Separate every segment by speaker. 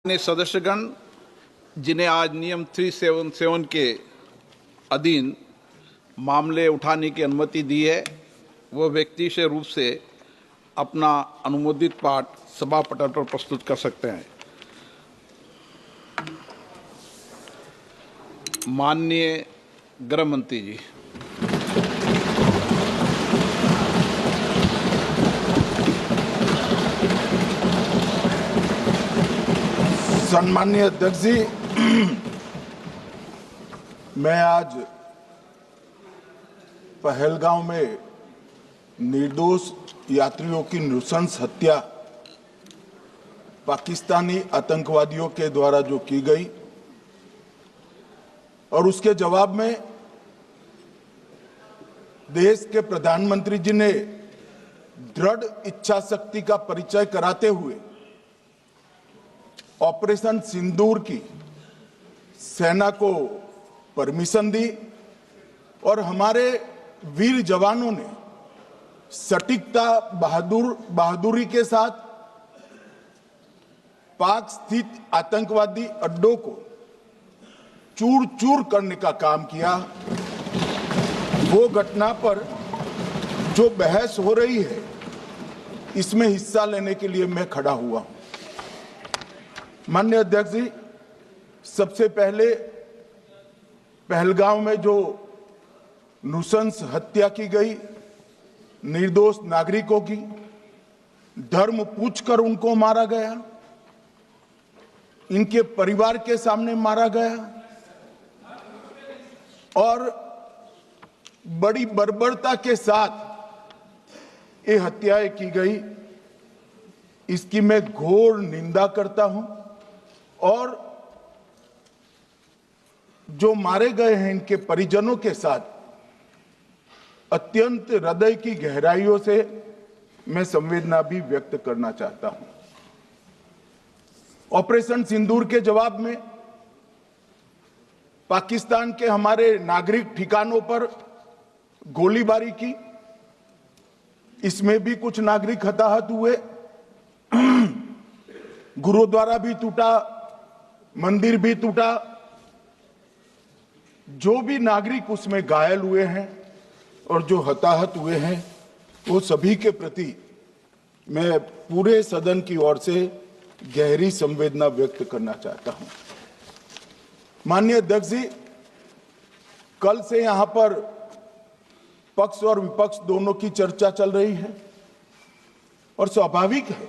Speaker 1: सदस्यगण, जिन्हें आज नियम 377 के अधीन मामले उठाने की अनुमति दी है, वह व्यक्तिगत रूप से अपना अनुमोदित पाठ सभा पटल पर प्रस्तुत कर सकते हैं। माननीय गृह मंत्री जी।
Speaker 2: सम्माननीय अध्यक्ष जी, मैं आज पहलगांव में निर्दोष यात्रियों की नृशंस हत्या पाकिस्तानी आतंकवादियों के द्वारा जो की गई और उसके जवाब में देश के प्रधानमंत्री जी ने दृढ़ इच्छा शक्ति का परिचय कराते हुए ऑपरेशन सिंदूर की सेना को परमिशन दी और हमारे वीर जवानों ने सटीकता बहादुरी के साथ पाक स्थित आतंकवादी अड्डों को चूर चूर करने का काम किया। वो घटना पर जो बहस हो रही है, इसमें हिस्सा लेने के लिए मैं खड़ा हुआ हूं। माननीय अध्यक्ष जी, सबसे पहले पहलगांव में जो नृशंस हत्या की गई निर्दोष नागरिकों की, धर्म पूछकर उनको मारा गया, इनके परिवार के सामने मारा गया और बड़ी बर्बरता के साथ ये हत्याएं की गई, इसकी मैं घोर निंदा करता हूं। और जो मारे गए हैं इनके परिजनों के साथ अत्यंत हृदय की गहराइयों से मैं संवेदना भी व्यक्त करना चाहता हूं। ऑपरेशन सिंदूर के जवाब में पाकिस्तान के हमारे नागरिक ठिकानों पर गोलीबारी की, इसमें भी कुछ नागरिक हताहत हुए, गुरुद्वारा भी टूटा, मंदिर भी टूटा। जो भी नागरिक उसमें घायल हुए हैं और जो हताहत हुए हैं, वो सभी के प्रति मैं पूरे सदन की ओर से गहरी संवेदना व्यक्त करना चाहता हूं। माननीय अध्यक्ष जी, कल से यहां पर पक्ष और विपक्ष दोनों की चर्चा चल रही है और स्वाभाविक है,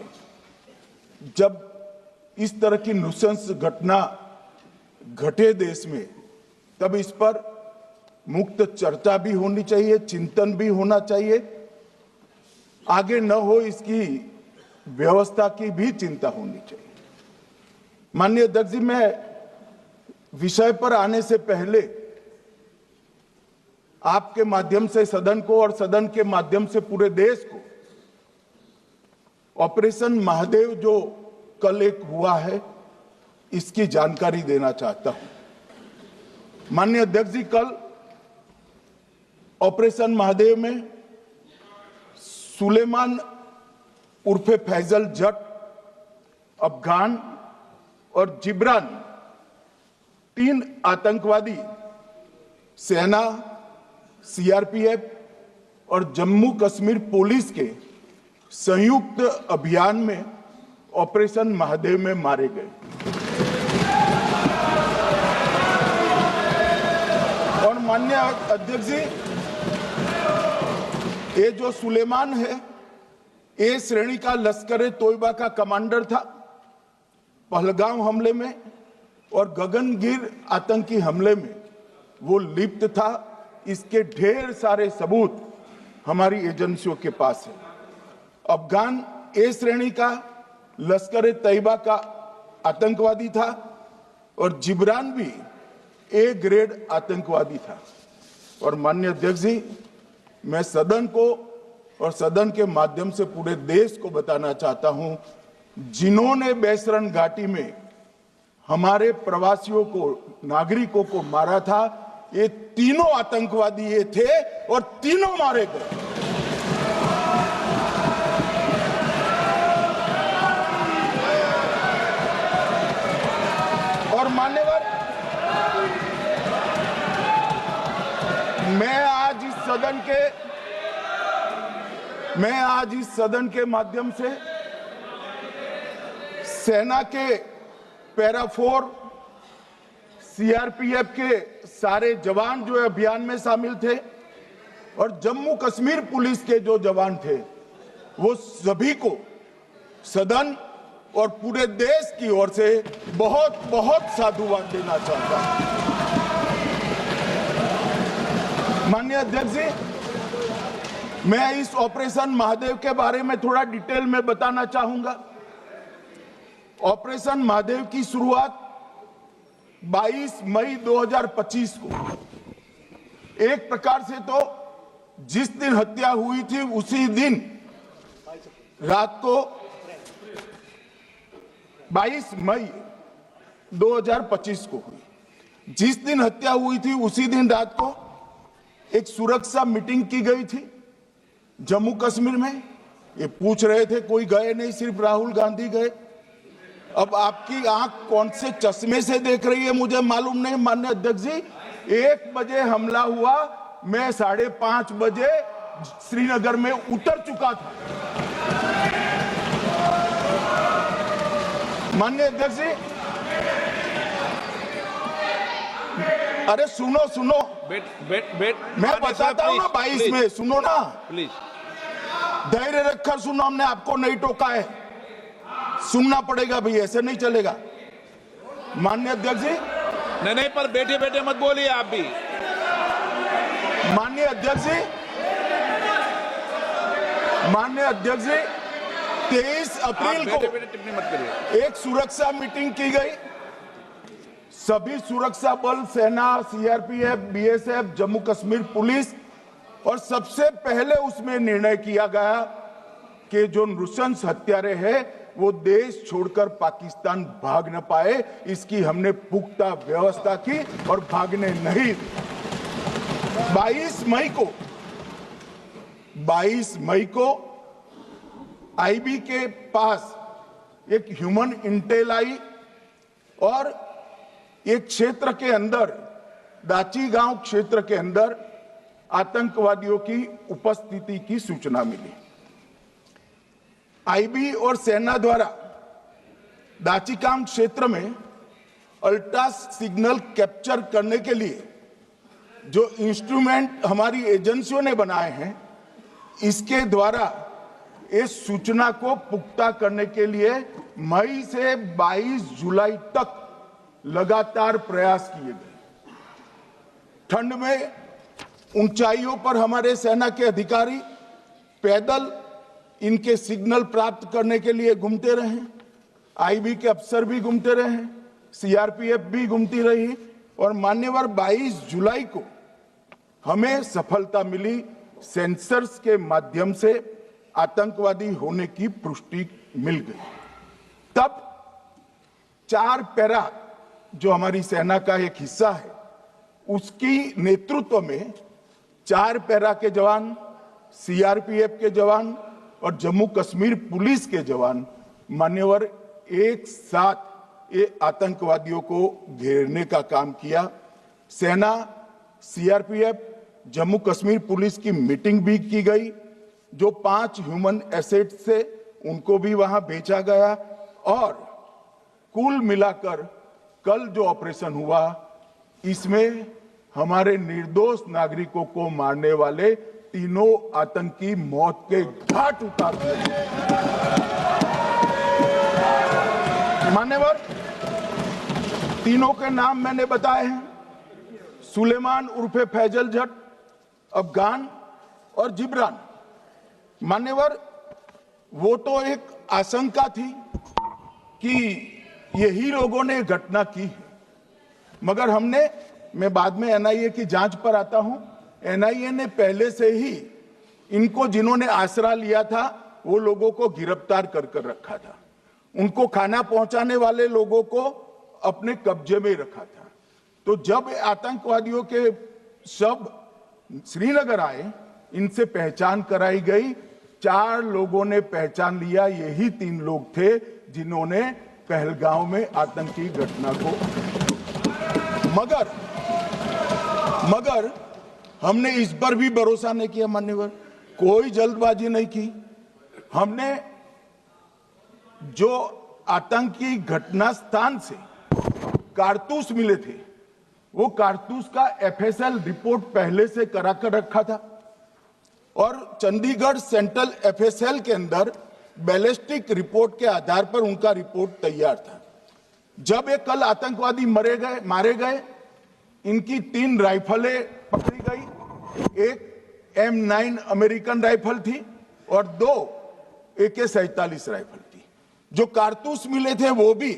Speaker 2: जब इस तरह की नृशंस घटना घटे देश में, तब इस पर मुक्त चर्चा भी होनी चाहिए, चिंतन भी होना चाहिए, आगे न हो इसकी व्यवस्था की भी चिंता होनी चाहिए। माननीय अध्यक्ष जी, मैं विषय पर आने से पहले आपके माध्यम से सदन को और सदन के माध्यम से पूरे देश को ऑपरेशन महादेव जो कल एक हुआ है, इसकी जानकारी देना चाहता हूं। माननीय अध्यक्ष जी, कल ऑपरेशन महादेव में सुलेमान उर्फे फैजल जट, अफगान और जिब्रान, 3 आतंकवादी सेना, सीआरपीएफ और जम्मू कश्मीर पुलिस के संयुक्त अभियान में ऑपरेशन महादेव में मारे गए। और माननीय अध्यक्ष जी, ये जो सुलेमान है, ए श्रेणी का लश्कर तोयबा का कमांडर था पहलगांव हमले में, और गगनगिर आतंकी हमले में वो लिप्त था। इसके ढेर सारे सबूत हमारी एजेंसियों के पास है। अफगान ए श्रेणी का लश्कर तैयबा का आतंकवादी था और जिब्रान भी ए ग्रेड आतंकवादी था। और माननीय अध्यक्ष जी, मैं सदन को और सदन के माध्यम से पूरे देश को बताना चाहता हूं, जिन्होंने बैसरन घाटी में हमारे प्रवासियों को, नागरिकों को मारा था, ये तीनों आतंकवादी ये थे और तीनों मारे गए। मान्यवर, मैं आज इस सदन के माध्यम से सेना के पैरा 4 सीआरपीएफ के सारे जवान जो अभियान में शामिल थे और जम्मू कश्मीर पुलिस के जो जवान थे, वो सभी को सदन और पूरे देश की ओर से बहुत बहुत साधुवाद देना चाहता हूं। माननीय अध्यक्ष जी, मैं इस ऑपरेशन महादेव के बारे में थोड़ा डिटेल में बताना चाहूंगा। ऑपरेशन महादेव की शुरुआत 22 मई 2025 को, एक प्रकार से तो जिस दिन हत्या हुई थी उसी दिन रात को 22 मई 2025 को हुई। जिस दिन हत्या हुई थी उसी दिन रात को एक सुरक्षा मीटिंग की गई थी जम्मू कश्मीर में। ये पूछ रहे थे, कोई गए नहीं, सिर्फ राहुल गांधी गए। अब आपकी आंख कौन से चश्मे से देख रही है मुझे मालूम नहीं। माननीय अध्यक्ष जी, 1 बजे हमला हुआ, मैं 5:30 बजे श्रीनगर में उतर चुका था। माननीय अध्यक्ष जी, अरे सुनो, मैं बताता हूँ ना 22 में, सुनो ना
Speaker 1: प्लीज,
Speaker 2: धैर्य रखकर सुनो, हमने आपको नहीं टोका है, सुनना पड़ेगा भाई, ऐसे नहीं चलेगा। माननीय अध्यक्ष जी,
Speaker 1: नहीं, पर बैठे बैठे मत बोलिए आप भी।
Speaker 2: माननीय अध्यक्ष जी, 23 अप्रैल को
Speaker 1: टिप्पणी मत करिए।
Speaker 2: एक सुरक्षा मीटिंग की गई। सभी सुरक्षा बल, सेना, CRPF, BSF, Jammu Kashmir police, और सबसे पहले उसमें निर्णय किया गया कि जो नृशंस हत्यारे हैं वो देश छोड़कर पाकिस्तान भाग न पाए, इसकी हमने पुख्ता व्यवस्था की और भागने नहीं। 22 मई को आईबी के पास एक ह्यूमन इंटेल आई और एक क्षेत्र के अंदर, दाची गांव क्षेत्र के अंदर आतंकवादियों की उपस्थिति की सूचना मिली। आईबी और सेना द्वारा दाचीकाम क्षेत्र में अल्ट्रा सिग्नल कैप्चर करने के लिए जो इंस्ट्रूमेंट हमारी एजेंसियों ने बनाए हैं, इसके द्वारा इस सूचना को पुख्ता करने के लिए मई से 22 जुलाई तक लगातार प्रयास किए गए। ठंड में ऊंचाइयों पर हमारे सेना के अधिकारी पैदल इनके सिग्नल प्राप्त करने के लिए घूमते रहे, आईबी के अफसर भी घूमते रहे, सीआरपीएफ भी घूमती रही, और मान्यवर 22 जुलाई को हमें सफलता मिली। सेंसर्स के माध्यम से आतंकवादी होने की पुष्टि मिल गई। तब 4 पैरा जो हमारी सेना का एक हिस्सा है, उसकी नेतृत्व में 4 पैरा के जवान, सीआरपीएफ के जवान और जम्मू कश्मीर पुलिस के जवान मान्यवर एक साथ ये आतंकवादियों को घेरने का काम किया। सेना, सीआरपीएफ, जम्मू कश्मीर पुलिस की मीटिंग भी की गई। जो 5 ह्यूमन एसेट्स थे उनको भी वहां भेजा गया, और कुल मिलाकर कल जो ऑपरेशन हुआ, इसमें हमारे निर्दोष नागरिकों को मारने वाले तीनों आतंकी मौत के घाट उतार दिए। मान्यवर, तीनों के नाम मैंने बताए हैं, सुलेमान उर्फे फैजल जट, अफगान और जिब्रान। मान्यवर, वो तो एक आशंका थी कि यही लोगों ने घटना की है, मगर मैं बाद में एनआईए की जांच पर आता हूं, एनआईए ने पहले से ही इनको, जिन्होंने आसरा लिया था, वो लोगों को गिरफ्तार कर रखा था। उनको खाना पहुंचाने वाले लोगों को अपने कब्जे में रखा था। तो जब आतंकवादियों के शव श्रीनगर आए, इनसे पहचान कराई गई। 4 लोगों ने पहचान लिया, यही 3 लोग थे जिन्होंने पहलगांव में आतंकी घटना को मगर हमने इस पर भी भरोसा नहीं किया मान्यवर, कोई जल्दबाजी नहीं की। हमने जो आतंकी घटना स्थान से कारतूस मिले थे, वो कारतूस का एफएसएल रिपोर्ट पहले से करा कर रखा था और चंडीगढ़ सेंट्रल एफएसएल के अंदर बैलिस्टिक रिपोर्ट के आधार पर उनका रिपोर्ट तैयार था। जब ये कल आतंकवादी मारे गए, इनकी 3 राइफलें पकड़ी गई। एक M9 अमेरिकन राइफल थी और 2 AK-47 राइफल थी। जो कारतूस मिले थे वो भी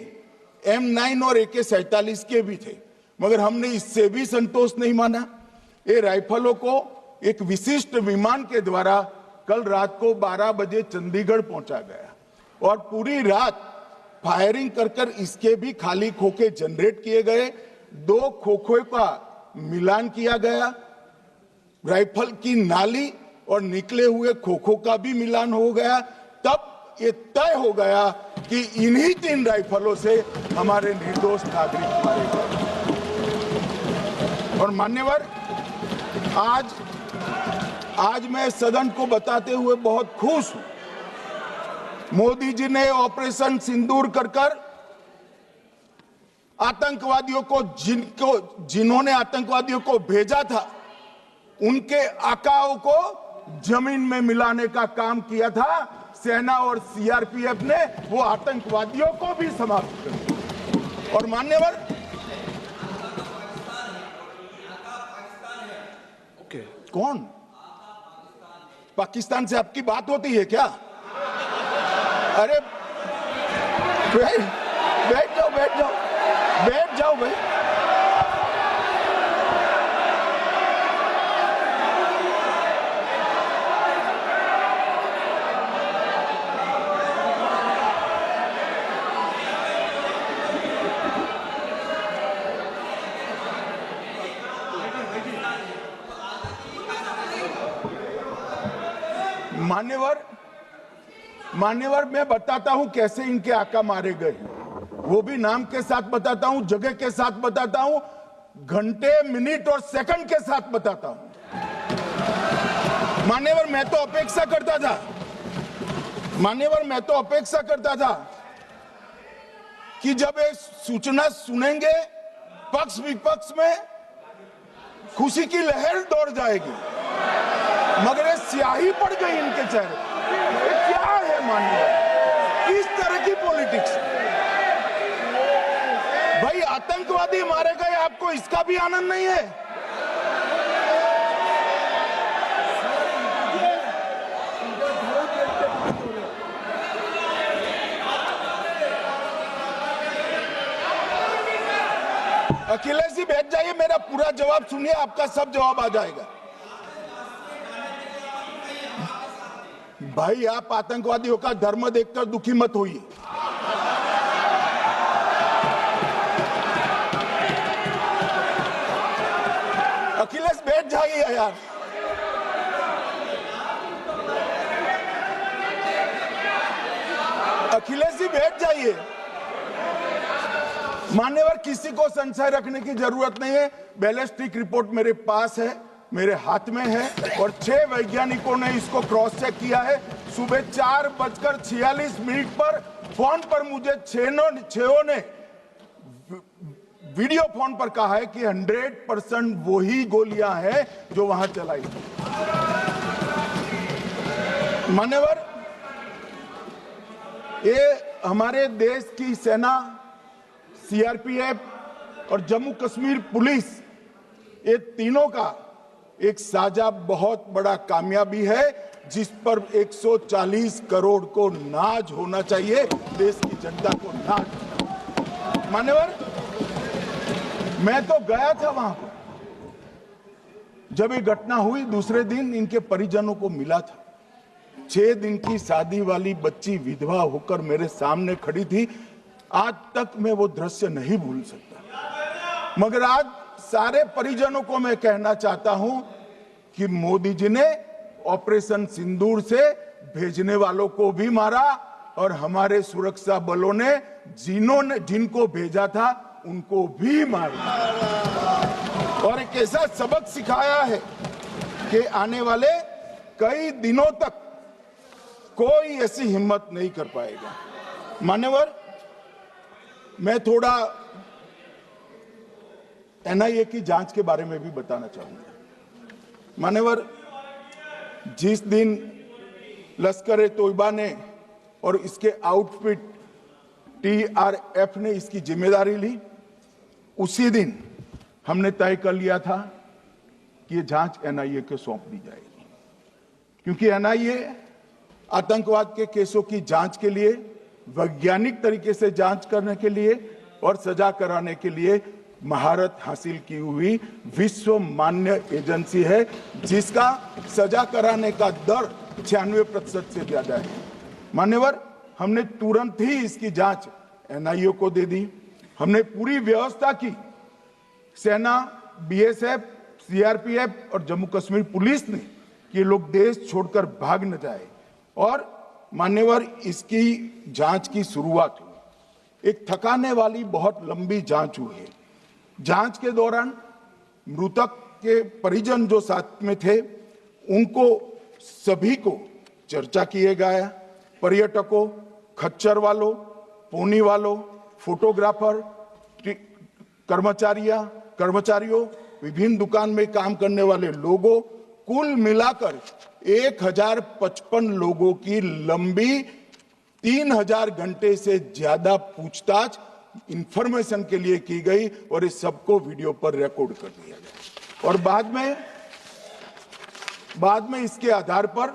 Speaker 2: M9 और AK-47 के भी थे, मगर हमने इससे भी संतोष नहीं माना। ये राइफलों को एक विशिष्ट विमान के द्वारा कल रात को 12 बजे चंडीगढ़ पहुंचा गया और पूरी रात फायरिंग कर इसके भी खाली खोखे जनरेट किए गए। 2 खोखों का मिलान किया गया, राइफल की नाली और निकले हुए खोखों का भी मिलान हो गया। तब ये तय हो गया कि इन्हीं 3 राइफलों से हमारे निर्दोष नागरिक मारे गए। और मान्यवर, आज मैं सदन को बताते हुए बहुत खुश हूं। मोदी जी ने ऑपरेशन सिंदूर कर आतंकवादियों को जिन्होंने आतंकवादियों को भेजा था, उनके आकाओं को जमीन में मिलाने का काम किया था। सेना और सीआरपीएफ ने वो आतंकवादियों को भी समाप्त कर दिया। और मान्यवर, कौन पाकिस्तान से आपकी बात होती है क्या? अरे बैठ जाओ भाई। मान्यवर, मैं बताता हूं कैसे इनके आका मारे गए, वो भी नाम के साथ बताता हूं, जगह के साथ बताता हूं, घंटे, मिनट और सेकंड के साथ बताता हूं। मान्यवर, मैं तो अपेक्षा करता था कि जब ये सूचना सुनेंगे, पक्ष विपक्ष में खुशी की लहर दौड़ जाएगी, मगर ये स्याही पड़ गई इनके चेहरे। ये क्या है मान्यवर, किस तरह की पॉलिटिक्स? भाई, आतंकवादी मारे गए, आपको इसका भी आनंद नहीं है? अखिलेश जी बैठ जाइए, मेरा पूरा जवाब सुनिए, आपका सब जवाब आ जाएगा। भाई, आप आतंकवादियों का धर्म देखकर दुखी मत होइए। अखिलेश बैठ जाइए यार। अखिलेश जी बैठ जाइए। मान्यवर, किसी को संशय रखने की जरूरत नहीं है। बैलिस्टिक रिपोर्ट मेरे पास है, मेरे हाथ में है और 6 वैज्ञानिकों ने इसको क्रॉस चेक किया है। सुबह 4:46 पर फोन पर मुझे 6 ने वीडियो फोन पर कहा है कि 100% वही गोलियां हैं जो वहां चलाई। मान्यवर, ये हमारे देश की सेना, सीआरपीएफ और जम्मू कश्मीर पुलिस, ये तीनों का एक साझा बहुत बड़ा कामयाबी है, जिस पर 140 करोड़ को नाज होना चाहिए, देश की जनता को नाज। मान्यवर, मैं तो गया था वहां पर जब ये घटना हुई। दूसरे दिन इनके परिजनों को मिला था। 6 दिन की शादी वाली बच्ची विधवा होकर मेरे सामने खड़ी थी। आज तक मैं वो दृश्य नहीं भूल सकता। मगर आज सारे परिजनों को मैं कहना चाहता हूं कि मोदी जी ने ऑपरेशन सिंदूर से भेजने वालों को भी मारा और हमारे सुरक्षा बलों ने जिनको भेजा था उनको भी मार दिया और एक ऐसा सबक सिखाया है कि आने वाले कई दिनों तक कोई ऐसी हिम्मत नहीं कर पाएगा। मान्यवर, मैं थोड़ा एनआईए की जांच के बारे में भी बताना चाहूंगा। मान्यवर, जिस दिन लश्कर-ए-तोयबा ने और इसके आउटफिट टीआरएफ ने इसकी जिम्मेदारी ली, उसी दिन हमने तय कर लिया था कि ये जांच एनआईए को सौंप दी जाएगी, क्योंकि एनआईए आतंकवाद के केसों की जांच के लिए, वैज्ञानिक तरीके से जांच करने के लिए और सजा कराने के लिए महारत हासिल की हुई विश्व मान्य एजेंसी है, जिसका सजा कराने का दर 96% से ज्यादा है। मान्यवर, हमने तुरंत ही इसकी जांच एनआईए को दे दी। हमने पूरी व्यवस्था की। सेना, बीएसएफ, सीआरपीएफ और जम्मू कश्मीर पुलिस ने कि ये लोग देश छोड़कर भाग न जाए। और मान्यवर, इसकी जांच की शुरुआत हुई। एक थकाने वाली बहुत लंबी जांच हुई है। जांच के दौरान मृतक के परिजन जो साथ में थे, उनको सभी को चर्चा किए गया। पर्यटकों, खच्चर वालों, पोनी वालों, फोटोग्राफर, कर्मचारियों, विभिन्न दुकान में काम करने वाले लोगों, कुल मिलाकर 1055 लोगों की लंबी 3000 घंटे से ज्यादा पूछताछ इंफॉर्मेशन के लिए की गई और इस सबको वीडियो पर रिकॉर्ड कर दिया गया। और बाद में इसके आधार पर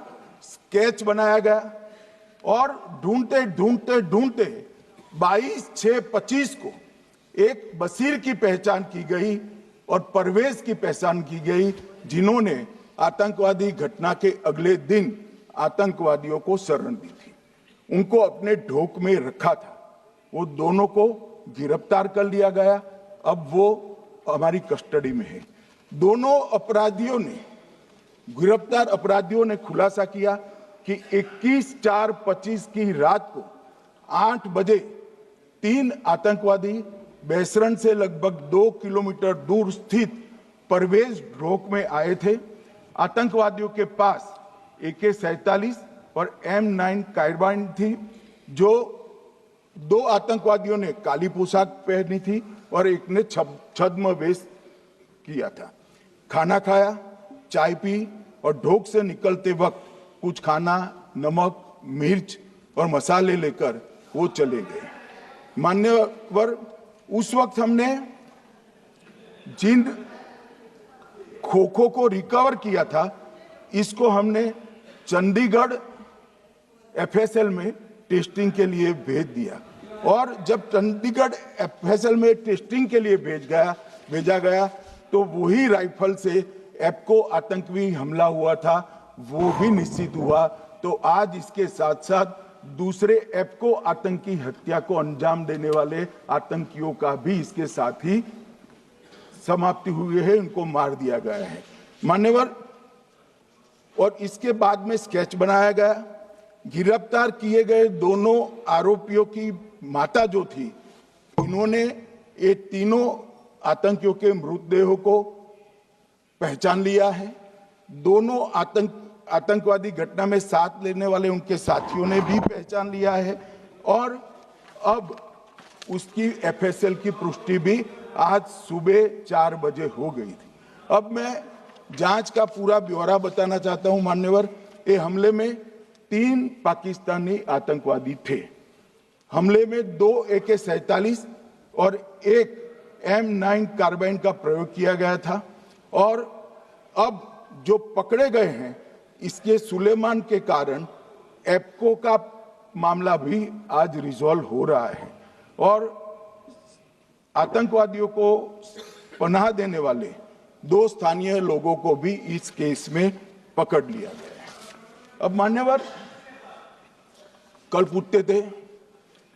Speaker 2: स्केच बनाया गया और ढूंढते 22/6/25 को एक बशीर की पहचान की गई और परवेज की पहचान की गई, जिन्होंने आतंकवादी घटना के अगले दिन आतंकवादियों को शरण दी थी। उनको अपने ढोक में रखा था। वो दोनों को गिरफ्तार कर लिया गया। अब वो हमारी कस्टडी में है। दोनों गिरफ्तार अपराधियों ने खुलासा किया कि 21/4/25 की रात को 8 बजे 3 आतंकवादी बेसरन से लगभग 2 किलोमीटर दूर स्थित परवेज ढोक में आए थे। आतंकवादियों के पास AK-47 और M9 कार्बाइन थी। जो 2 आतंकवादियों ने काली पोशाक पहनी थी और एक ने छद्म वेश किया था। खाना खाया, चाय पी और ढोक से निकलते वक्त कुछ खाना, नमक, मिर्च और मसाले लेकर वो चले गए। मान्यवर, उस वक्त हमने जिन खोखों को रिकवर किया था, इसको हमने चंडीगढ़ FSL में टेस्टिंग के लिए भेज दिया। और जब चंडीगढ़ FSL में टेस्टिंग के लिए भेजा गया तो वही राइफल से एपको आतंकी हमला हुआ था, वो भी निश्चित हुआ। तो आज इसके साथ साथ दूसरे एपको आतंकी हत्या को अंजाम देने वाले आतंकियों का भी इसके साथ ही समाप्ति हुई है, उनको मार दिया गया है। मान्यवर, और इसके बाद में स्केच बनाया गया। गिरफ्तार किए गए दोनों आरोपियों की माता जो थी, इन्होंने ये तीनों आतंकियों के मृतदेहों को पहचान लिया है। दोनों आतंकवादी घटना में साथ लेने वाले उनके साथियों ने भी पहचान लिया है और अब उसकी FSL की पुष्टि भी आज सुबह 4 बजे हो गई थी। अब मैं जांच का पूरा ब्यौरा बताना चाहता हूं। मान्यवर, ये हमले में 3 पाकिस्तानी आतंकवादी थे। हमले में 2 AK-47 और 1 M9 कार्बाइन का प्रयोग किया गया था और अब जो पकड़े गए हैं, इसके सुलेमान के कारण एपको का मामला भी आज रिजॉल्व हो रहा है और आतंकवादियों को पनाह देने वाले 2 स्थानीय लोगों को भी इस केस में पकड़ लिया गया है। अब मान्यवर, कल पूछते थे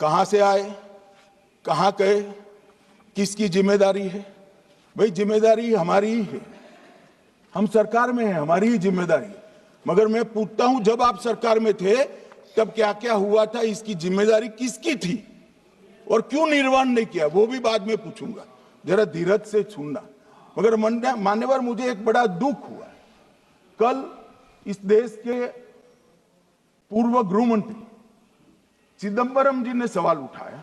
Speaker 2: कहां से आए, कहां गए, किसकी जिम्मेदारी है। भाई, जिम्मेदारी हमारी ही है। हम सरकार में हैं, हमारी ही जिम्मेदारी। मगर मैं पूछता हूं, जब आप सरकार में थे तब क्या क्या हुआ था, इसकी जिम्मेदारी किसकी थी? और क्यों निर्वाण नहीं किया वो भी बाद में पूछूंगा, जरा धीरज से सुनना। मगर मान्यवर, मुझे एक बड़ा दुख हुआ। कल इस देश के पूर्व गृह मंत्री चिदंबरम जी ने सवाल उठाया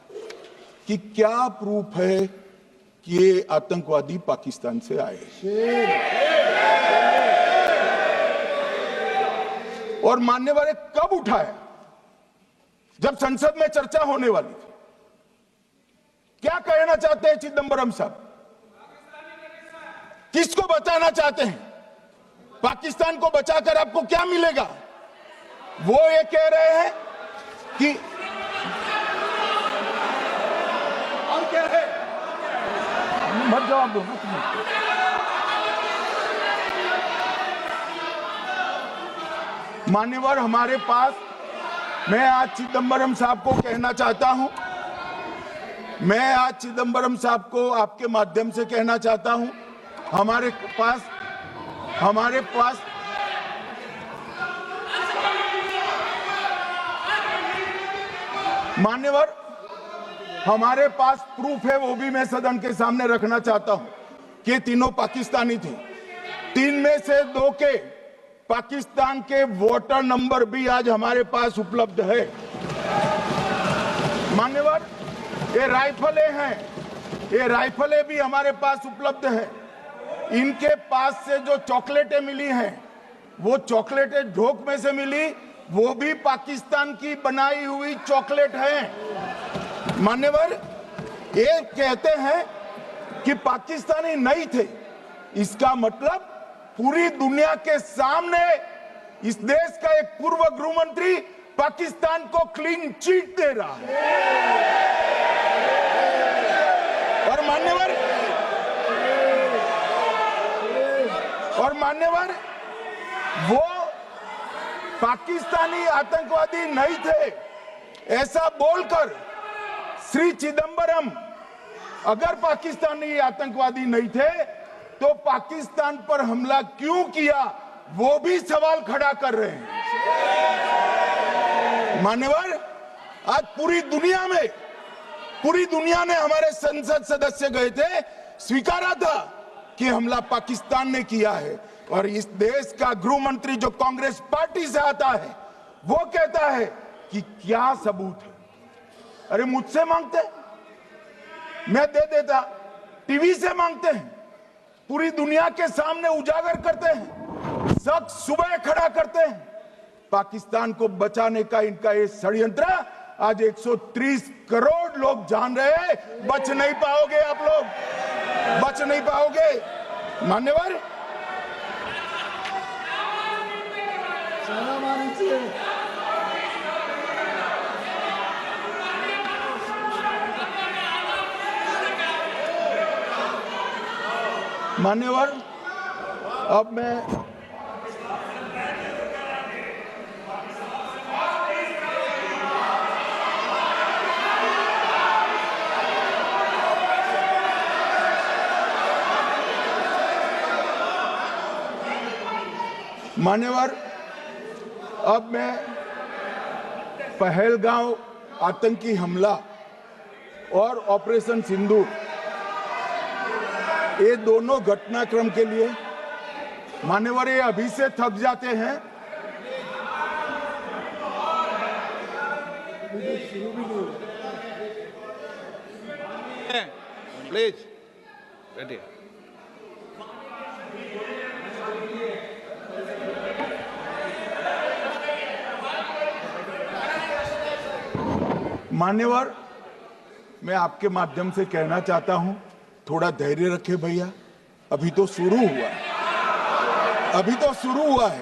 Speaker 2: कि क्या प्रूफ है कि ये आतंकवादी पाकिस्तान से आए, और मान्यवर कब उठाया? जब संसद में चर्चा होने वाली थी। क्या कहना चाहते हैं चिदंबरम साहब? किसको बचाना चाहते हैं? पाकिस्तान को बचाकर आपको क्या मिलेगा? वो ये कह रहे हैं कि और क्या है, मत जवाब दो। मान्यवर, हमारे पास, मैं आज चिदंबरम साहब को कहना चाहता हूं, मैं आज चिदंबरम साहब को आपके माध्यम से कहना चाहता हूं, हमारे पास मान्यवर, हमारे पास प्रूफ है, वो भी मैं सदन के सामने रखना चाहता हूं कि तीनों पाकिस्तानी थे। 3 में से 2 के पाकिस्तान के वोटर नंबर भी आज हमारे पास उपलब्ध है। मान्यवर, ये राइफलें हैं, ये राइफलें भी हमारे पास उपलब्ध है। इनके पास से जो चॉकलेटें मिली हैं, वो चॉकलेटें ढोक में से मिली, वो भी पाकिस्तान की बनाई हुई चॉकलेट है। मान्यवर, ये कहते हैं कि पाकिस्तानी नहीं थे, इसका मतलब पूरी दुनिया के सामने इस देश का एक पूर्व गृह मंत्री पाकिस्तान को क्लीन चिट दे रहा है। और मान्यवर, वो पाकिस्तानी आतंकवादी नहीं थे ऐसा बोलकर श्री चिदंबरम, अगर पाकिस्तानी आतंकवादी नहीं थे तो पाकिस्तान पर हमला क्यों किया, वो भी सवाल खड़ा कर रहे हैं। मान्यवर, आज पूरी दुनिया ने, हमारे संसद सदस्य गए थे, स्वीकारा था कि हमला पाकिस्तान ने किया है, और इस देश का गृह मंत्री जो कांग्रेस पार्टी से आता है, वो कहता है कि क्या सबूत है। अरे मुझसे मांगते, मैं दे देता, टीवी से मांगते हैं, पूरी दुनिया के सामने उजागर करते हैं, शख्स सुबह खड़ा करते हैं। पाकिस्तान को बचाने का इनका ये षड्यंत्र आज 130 करोड़ लोग जान रहे हैं। बच नहीं पाओगे आप लोग, बच नहीं पाओगे। मान्यवर, मान्यवर, अब मैं पहलगांव आतंकी हमला और ऑपरेशन सिंदूर, ये दोनों घटनाक्रम के लिए मान्यवर ये अभी से थक जाते हैं।
Speaker 1: प्लीज बैठिए।
Speaker 2: मान्यवर, मैं आपके माध्यम से कहना चाहता हूं, थोड़ा धैर्य रखे भैया, अभी तो शुरू हुआ है, अभी तो शुरू हुआ है।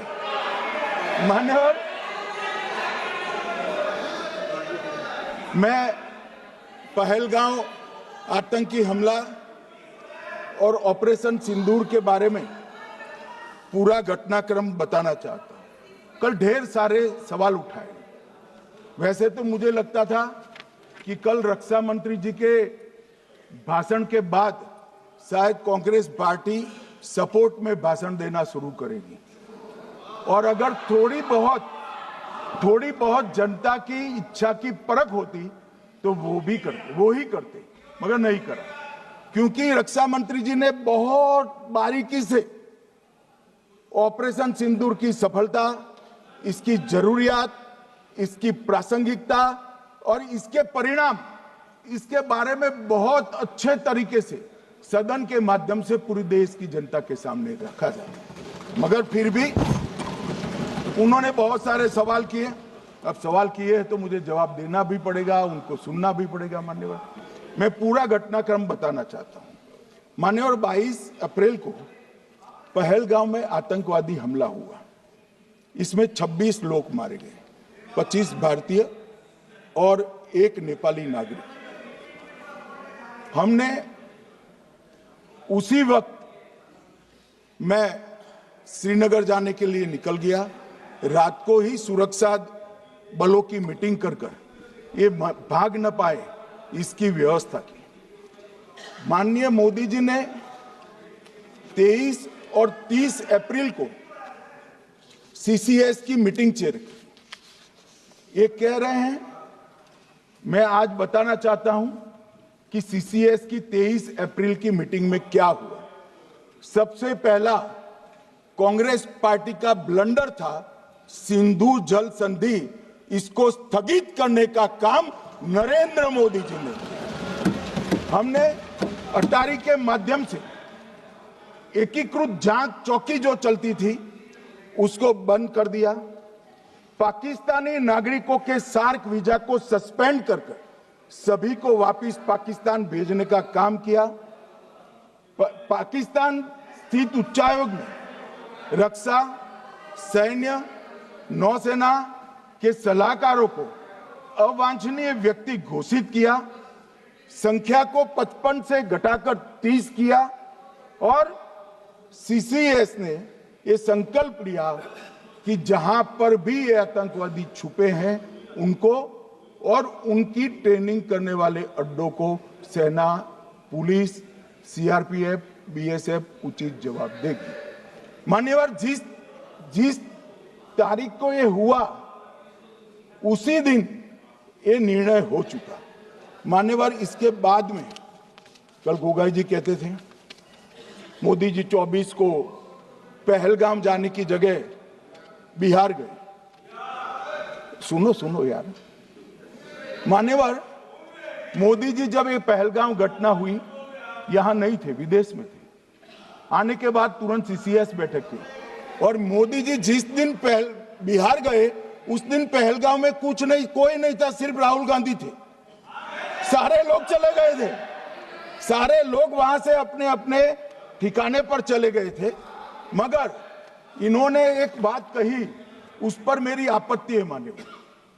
Speaker 2: मान्यवर, मैं पहलगांव आतंकी हमला और ऑपरेशन सिंदूर के बारे में पूरा घटनाक्रम बताना चाहता हूं। कल ढेर सारे सवाल उठाए। वैसे तो मुझे लगता था कि कल रक्षा मंत्री जी के भाषण के बाद शायद कांग्रेस पार्टी सपोर्ट में भाषण देना शुरू करेगी, और अगर थोड़ी बहुत जनता की इच्छा की परख होती तो वो ही करते, मगर नहीं करा, क्योंकि रक्षा मंत्री जी ने बहुत बारीकी से ऑपरेशन सिंदूर की सफलता, इसकी जरूरियात, इसकी प्रासंगिकता और इसके परिणाम, इसके बारे में बहुत अच्छे तरीके से सदन के माध्यम से पूरी देश की जनता के सामने रखा जाए। मगर फिर भी उन्होंने बहुत सारे सवाल किए। अब सवाल किए हैं तो मुझे जवाब देना भी पड़ेगा, उनको सुनना भी पड़ेगा। मान्यवर, मैं पूरा घटनाक्रम बताना चाहता हूं। मान्यवर, 22 अप्रैल को पहलगांव में आतंकवादी हमला हुआ। इसमें 26 लोग मारे गए, 25 भारतीय और 1 नेपाली नागरिक। हमने उसी वक्त मैं श्रीनगर जाने के लिए निकल गया। रात को ही सुरक्षा बलों की मीटिंग कर ये भाग न पाए, इसकी व्यवस्था की। माननीय मोदी जी ने 23 और 30 अप्रैल को सीसीएस की मीटिंग चेयर की। ये कह रहे हैं, मैं आज बताना चाहता हूं कि सीसीएस की 23 अप्रैल की मीटिंग में क्या हुआ। सबसे पहला कांग्रेस पार्टी का ब्लंडर था सिंधु जल संधि, इसको स्थगित करने का काम नरेंद्र मोदी जी ने किया। हमने अटारी के माध्यम से एकीकृत जांच चौकी जो चलती थी उसको बंद कर दिया। पाकिस्तानी नागरिकों के सार्क वीजा को सस्पेंड कर सभी को वापस पाकिस्तान भेजने का काम किया। पाकिस्तान स्थित उच्चायोग ने रक्षा, सैन्य, नौसेना के सलाहकारों को अवांछनीय व्यक्ति घोषित किया, संख्या को 55 से घटाकर 30 किया और सीसीएस ने ये संकल्प लिया कि जहां पर भी ये आतंकवादी छुपे हैं उनको और उनकी ट्रेनिंग करने वाले अड्डों को सेना, पुलिस, सीआरपीएफ, बीएसएफ उचित जवाब देगी। मान्यवर, जिस तारीख को ये हुआ उसी दिन ये निर्णय हो चुका। मान्यवर, इसके बाद में कल गोगाई जी कहते थे मोदी जी 24 को पहलगाम जाने की जगह बिहार गए। सुनो यार। मान्यवर, मोदी जी जब ये पहलगाम घटना हुई यहां नहीं थे, विदेश में थे। आने के बाद तुरंत सीसीएस बैठक की और मोदी जी जिस दिन बिहार गए उस दिन पहलगाम में कुछ नहीं, कोई नहीं था, सिर्फ राहुल गांधी थे। सारे लोग चले गए थे, सारे लोग वहां से अपने अपने ठिकाने पर चले गए थे। मगर इन्होंने एक बात कही, उस पर मेरी आपत्ति है। मान्यवर,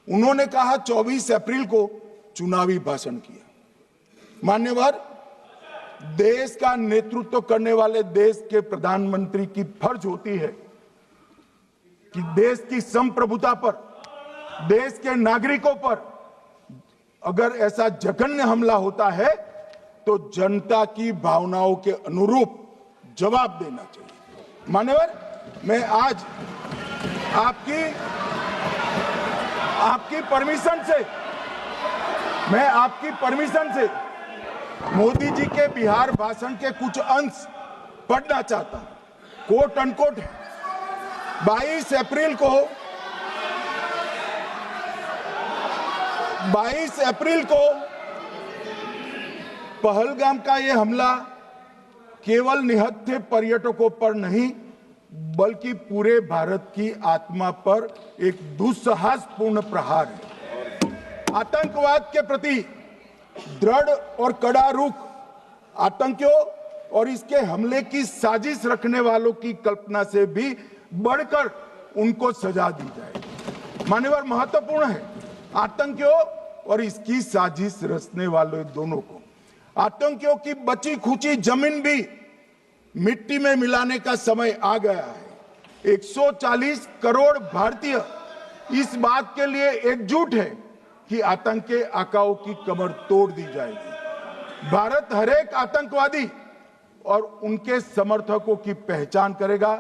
Speaker 2: उन्होंने कहा 24 अप्रैल को चुनावी भाषण किया। मान्यवर, देश का नेतृत्व करने वाले देश के प्रधानमंत्री की फर्ज होती है कि देश की संप्रभुता पर, देश के नागरिकों पर अगर ऐसा जघन्य हमला होता है तो जनता की भावनाओं के अनुरूप जवाब देना चाहिए। मान्यवर, मैं आज आपकी परमिशन से मोदी जी के बिहार भाषण के कुछ अंश पढ़ना चाहता हूं। कोट अनकोट है। 22 अप्रैल को पहलगाम का यह हमला केवल निहत्थे पर्यटकों पर नहीं बल्कि पूरे भारत की आत्मा पर एक दुस्साहसपूर्ण प्रहार है। आतंकवाद के प्रति दृढ़ और कड़ा रुख, आतंकियों और इसके हमले की साजिश रखने वालों की कल्पना से भी बढ़कर उनको सजा दी जाए। मान्यवर, महत्वपूर्ण है आतंकियों और इसकी साजिश रचने वाले दोनों को। आतंकियों की बची खुची जमीन भी मिट्टी में मिलाने का समय आ गया है। 140 करोड़ भारतीय इस बात के लिए एकजुट है कि आतंक के आकाओं की कमर तोड़ दी जाएगी। भारत हरेक आतंकवादी और उनके समर्थकों की पहचान करेगा,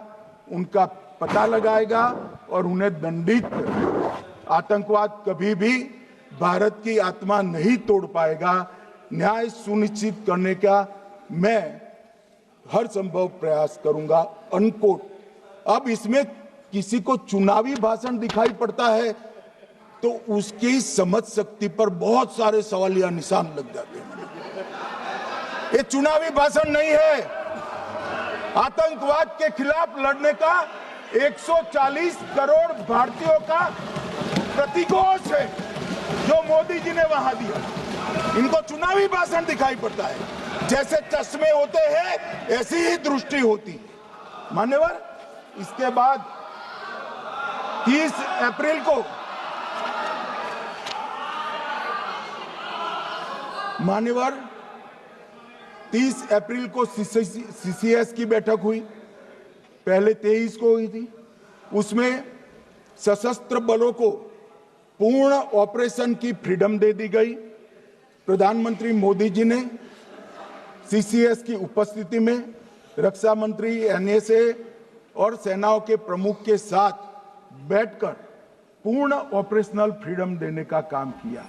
Speaker 2: उनका पता लगाएगा और उन्हें दंडित करेगा। आतंकवाद कभी भी भारत की आत्मा नहीं तोड़ पाएगा। न्याय सुनिश्चित करने का मैं हर संभव प्रयास करूंगा। अनकोट। अब इसमें किसी को चुनावी भाषण दिखाई पड़ता है तो उसकी समझ शक्ति पर बहुत सारे सवालिया निशान लग जाते हैं। ये चुनावी भाषण नहीं है। आतंकवाद के खिलाफ लड़ने का 140 करोड़ भारतीयों का प्रतिघोष है जो मोदी जी ने वहां दिया। इनको चुनावी भाषण दिखाई पड़ता है। जैसे चश्मे होते हैं ऐसी ही दृष्टि होती है। मान्यवर, इसके बाद 30 अप्रैल को मान्यवर 30 अप्रैल को सीसीएस की बैठक हुई। पहले 23 को हुई थी। उसमें सशस्त्र बलों को पूर्ण ऑपरेशन की फ्रीडम दे दी गई। प्रधानमंत्री मोदी जी ने सीसीएस की उपस्थिति में रक्षा मंत्री, एनएसए और सेनाओं के प्रमुख के साथ बैठकर पूर्ण ऑपरेशनल फ्रीडम देने का काम किया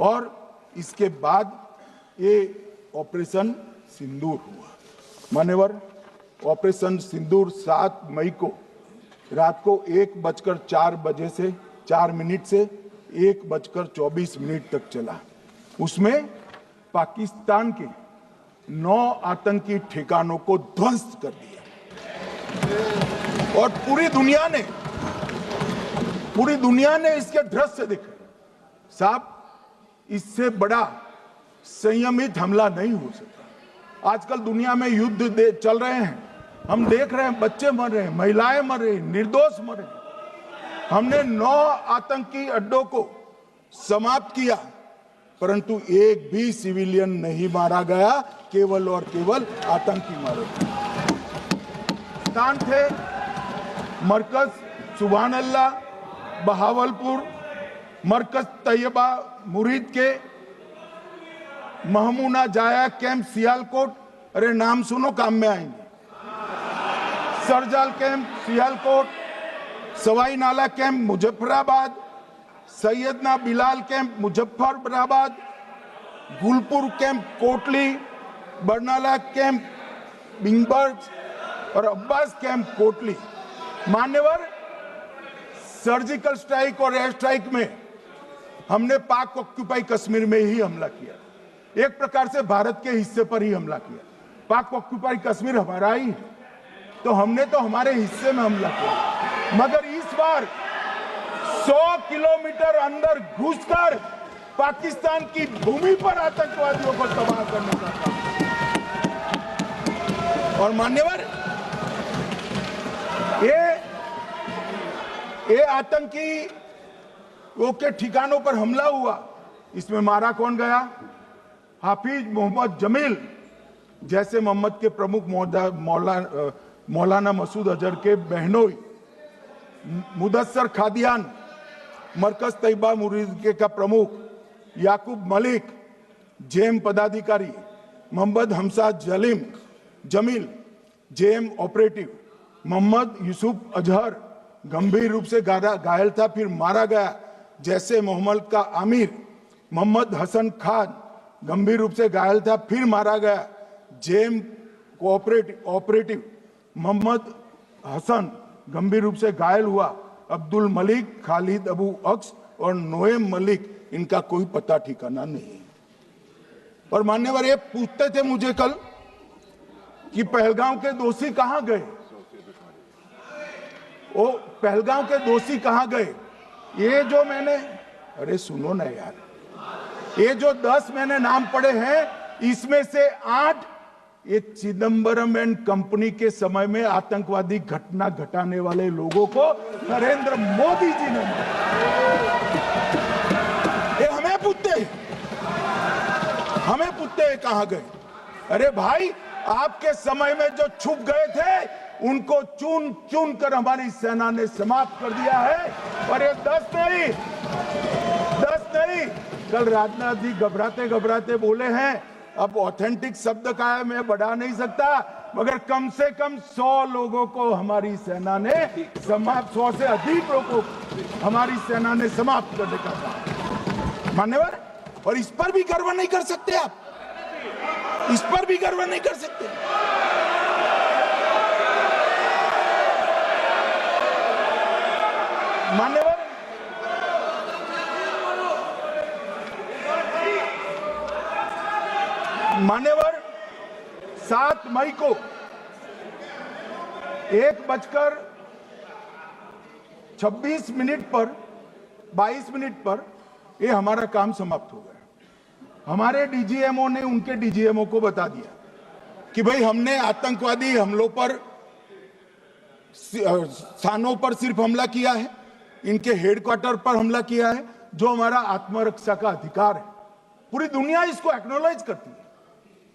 Speaker 2: और इसके बाद ये ऑपरेशन सिंदूर हुआ। मान्यवर, ऑपरेशन सिंदूर 7 मई को रात को 1:04 से 4 मिनट से 1:24 तक चला। उसमें पाकिस्तान के 9 आतंकी ठिकानों को ध्वस्त कर दिया और पूरी दुनिया ने इसके दृश्य देखे। साहब, इससे बड़ा संयमित हमला नहीं हो सकता। आजकल दुनिया में युद्ध चल रहे हैं। हम देख रहे हैं बच्चे मर रहे हैं, महिलाएं मर रही, निर्दोष मर रहे हैं। हमने 9 आतंकी अड्डों को समाप्त किया परंतु एक भी सिविलियन नहीं मारा गया, केवल और केवल आतंकी मारे गए। स्थान थे मरकज सुभान अल्लाह बहावलपुर, मरकज तैयबा मुरीद के, महमूना जाया कैंप सियालकोट, अरे नाम सुनो काम में आएंगे, सरजाल camp Sialkot, Sawai Nala camp Muzaffarabad, Syedna Bilal camp Muzaffarabad, Gulpur camp Kotli, Barnala camp बिंगबर्ग और अब्बास कैंप कोटली। मान्यवर, सर्जिकल स्ट्राइक और एयर स्ट्राइक में हमने पाक ऑक्यूपाई कश्मीर में ही हमला किया। एक प्रकार से भारत के हिस्से पर ही हमला किया। पाक ऑक्यूपाई कश्मीर हमारा ही है तो हमने तो हमारे हिस्से में हमला किया। मगर इस बार 100 किलोमीटर अंदर घुसकर पाकिस्तान की भूमि पर आतंकवादियों को तबाह करने का काम। और मान्यवर, ये आतंकी वो के ठिकानों पर हमला हुआ। इसमें मारा कौन गया? हाफिज मोहम्मद जमील जैसे मोहम्मद के प्रमुख मौलाना मसूद अजहर के बहनोई, मुदस्सर खादियान मरकज तैयबा मुरीद का प्रमुख, याकूब मलिक जेएम पदाधिकारी, मोहम्मद हमसा जमील जेएम ऑपरेटिव, मोहम्मद यूसुफ अजहर गंभीर रूप से घायल था फिर मारा गया, जैसे मोहम्मद का आमिर, मोहम्मद हसन खान गंभीर रूप से घायल था फिर मारा गया, जेएम ऑपरेटिव मोहम्मद हसन गंभीर रूप से घायल हुआ, अब्दुल मलिक, खालिद अबू अक्स और नोएम मलिक, इनका कोई पता ठिकाना नहीं। और मान्यवर, ये पूछते थे मुझे कल कि पहलगांव के दोषी कहां गए? वो पहलगांव के दोषी कहां गए? ये जो मैंने, अरे सुनो ना यार, ये जो 10 मैंने नाम पढ़े हैं इसमें से 8 ये चिदंबरम एंड कंपनी के समय में आतंकवादी घटना घटाने वाले लोगों को नरेंद्र मोदी जी ने मारा। ये हमें पूछते हैं कहां गए? अरे भाई, आपके समय में जो छुप गए थे उनको चुन चुन कर हमारी सेना ने समाप्त कर दिया है। और ये 10 नहीं, कल राजनाथ जी घबराते घबराते बोले हैं, अब ऑथेंटिक शब्द का है मैं बढ़ा नहीं सकता, मगर कम से कम 100 लोगों को हमारी सेना ने समाप्त, 100 से अधिक लोगों को हमारी सेना ने समाप्त करने का काम। मान्यवर, और इस पर भी गर्व नहीं कर सकते आप, इस पर भी गर्व नहीं कर सकते। मान्यवर, मान्यवर 7 मई को 1:26 पर 22 मिनट पर ये हमारा काम समाप्त हो गया। हमारे डीजीएमओ ने उनके डीजीएमओ को बता दिया कि भाई हमने आतंकवादी हमलों पर स्थानों पर सिर्फ हमला किया है, इनके हेडक्वार्टर पर हमला किया है, जो हमारा आत्मरक्षा का अधिकार है। पूरी दुनिया इसको एक्नॉलेज करती है।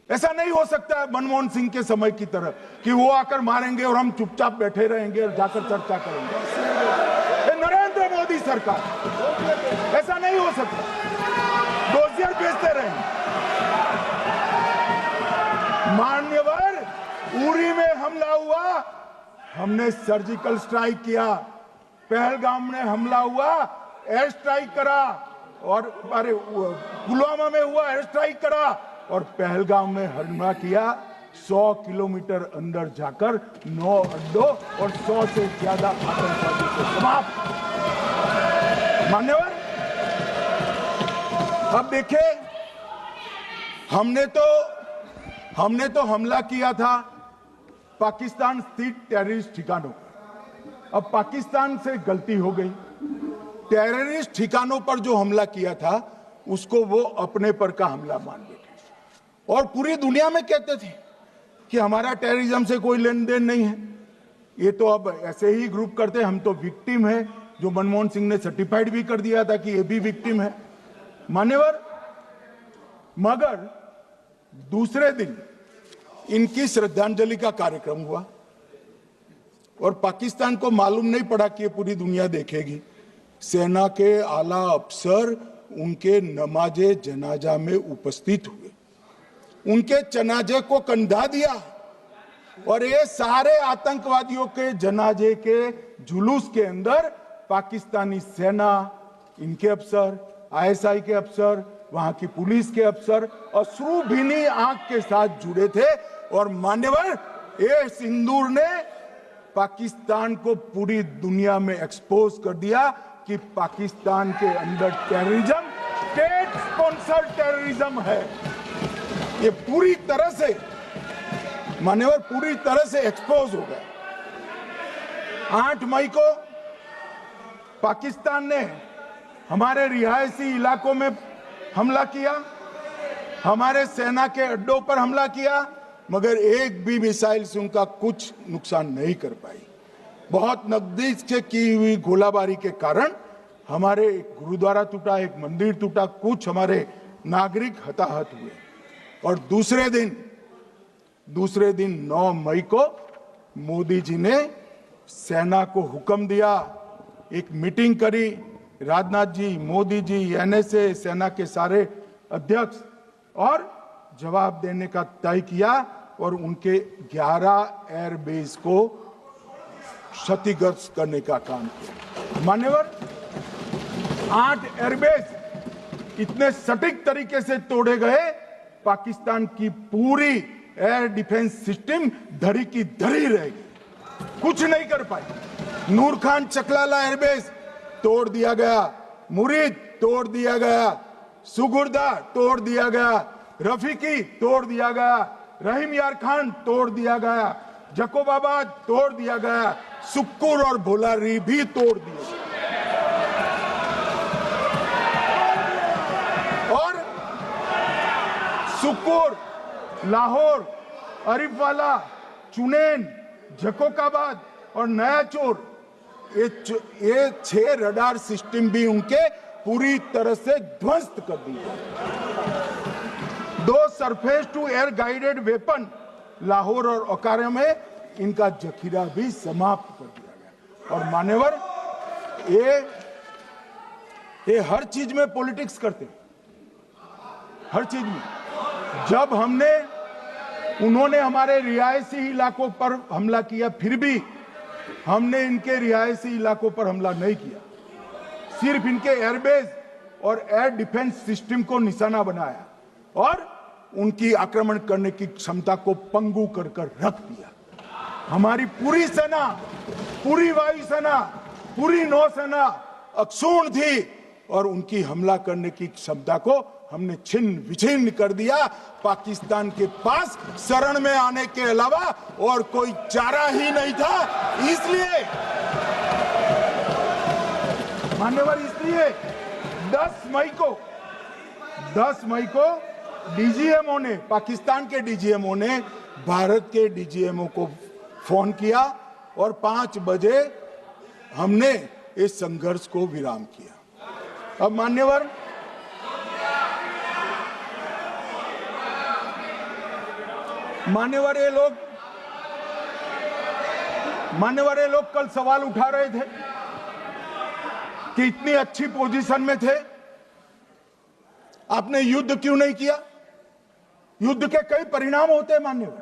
Speaker 2: ऐसा नहीं हो सकता है मनमोहन सिंह के समय की तरह कि वो आकर मारेंगे और हम चुपचाप बैठे रहेंगे और जाकर चर्चा करेंगे। ये नरेंद्र मोदी सरकार, ऐसा नहीं हो सकता। डोजियर भेजते रहेंगे। मान्यवर, उरी में हमला हुआ, हमने सर्जिकल स्ट्राइक किया। पहलगाम में हमला हुआ, एयर स्ट्राइक करा, और अरे पुलवामा में हुआ, एयर स्ट्राइक करा, और पहलगाम में हमला किया। 100 किलोमीटर अंदर जाकर 9 अड्डों और 100 से ज्यादा आतंकवादी को समाप्त। मान्यवर, अब देखिए, हमने तो हमला किया था पाकिस्तान स्थित टेररिस्ट ठिकानों पर। अब पाकिस्तान से गलती हो गई। टेररिस्ट ठिकानों पर जो हमला किया था उसको वो अपने पर का हमला मान बैठे, और पूरी दुनिया में कहते थे कि हमारा टेररिज्म से कोई लेन देन नहीं है। ये तो अब ऐसे ही ग्रुप करते, हम तो विक्टिम है, जो मनमोहन सिंह ने सर्टिफाइड भी कर दिया था कि ये भी विक्टिम है। मान्यवर, मगर दूसरे दिन इनकी श्रद्धांजलि का कार्यक्रम हुआ और पाकिस्तान को मालूम नहीं पड़ा कि ये पूरी दुनिया देखेगी। सेना के आला अफसर उनके नमाजे जनाजा में उपस्थित हुए, उनके जनाजे को कंधा दिया, और ये सारे आतंकवादियों के जनाजे के जुलूस के अंदर पाकिस्तानी सेना, इनके अफसर, आईएसआई के अफसर, वहां की पुलिस के अफसर अश्रु भीनी आंख के साथ जुड़े थे। और मान्यवर, ये सिंदूर ने पाकिस्तान को पूरी दुनिया में एक्सपोज कर दिया कि पाकिस्तान के अंदर टेररिज्म स्टेट स्पॉन्सर्ड टेररिज्म है। ये पूरी तरह से, मान्यवर, पूरी तरह से एक्सपोज हो गया। 8 मई को पाकिस्तान ने हमारे रिहायशी इलाकों में हमला किया, हमारे सेना के अड्डों पर हमला किया, मगर एक भी मिसाइल से उनका कुछ नुकसान नहीं कर पाई। बहुत नजदीक से की हुई गोलाबारी के कारण हमारे एक गुरुद्वारा टूटा, एक मंदिर टूटा, कुछ हमारे नागरिक हताहत हुए। और दूसरे दिन 9 मई को मोदी जी ने सेना को हुक्म दिया, एक मीटिंग करी, राजनाथ जी, मोदी जी, एनएसए, सेना के सारे अध्यक्ष, और जवाब देने का तय किया और उनके 11 एयरबेस को क्षतिग्रस्त करने का काम किया। मान्यवर, 8 एयरबेस इतने सटीक तरीके से तोड़े गए, पाकिस्तान की पूरी एयर डिफेंस सिस्टम धरी की धरी रहेगी, कुछ नहीं कर पाई। नूर खान चकलाला एयरबेस तोड़ दिया गया, मुरीद तोड़ दिया गया, सुगुर्दा तोड़ दिया गया, रफीकी तोड़ दिया गया, रहीम यार खान तोड़ दिया गया, जकोबाबाद तोड़ दिया गया, सुक्कुर और भोलारी भी तोड़ दिए। और सुक्कुर, लाहौर, अरिफवाला, चुनेन, जकोकाबाद और नया चोर, ये 6 रडार सिस्टम भी उनके पूरी तरह से ध्वस्त कर दिए। 2 surface to air guided weapon Lahore और ओकारा में इनका जखीरा भी समाप्त कर दिया गया। और मान्यवर, ये हर चीज में पॉलिटिक्स करते हैं, हर चीज में। जब उन्होंने हमारे रिहायशी इलाकों पर हमला किया, फिर भी हमने इनके रिहायशी इलाकों पर हमला नहीं किया, सिर्फ इनके एयरबेस और एयर डिफेंस सिस्टम को निशाना बनाया और उनकी आक्रमण करने की क्षमता को पंगु कर रख दिया। हमारी पूरी सेना, पूरी वायुसेना, पूरी नौसेना अक्षुण्ण थी और उनकी हमला करने की क्षमता को हमने छिन्न विछिन्न कर दिया। पाकिस्तान के पास शरण में आने के अलावा और कोई चारा ही नहीं था। इसलिए मान्यवर, इसलिए 10 मई को डीजीएमओ ने, पाकिस्तान के डीजीएमओ ने भारत के डीजीएमओ को फोन किया और 5 बजे हमने इस संघर्ष को विराम किया। अब मान्यवर, ये लोग कल सवाल उठा रहे थे कि इतनी अच्छी पोजीशन में थे, आपने युद्ध क्यों नहीं किया? युद्ध के कई परिणाम होते हैं मान्यवर,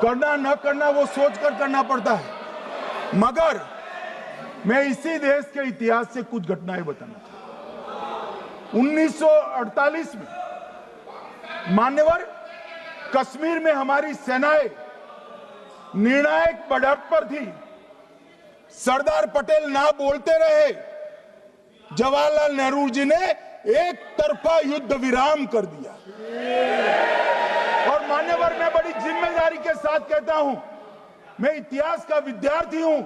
Speaker 2: करना न करना वो सोचकर करना पड़ता है। मगर मैं इसी देश के इतिहास से कुछ घटनाएं बताना चाहता हूं। 1948 में मान्यवर, कश्मीर में हमारी सेनाएं निर्णायक बढ़त पर थी। सरदार पटेल ना बोलते रहे, जवाहरलाल नेहरू जी ने एक तरफा युद्ध विराम कर दिया। और मान्यवर, मैं बड़ी जिम्मेदारी के साथ कहता हूं, मैं इतिहास का विद्यार्थी हूं।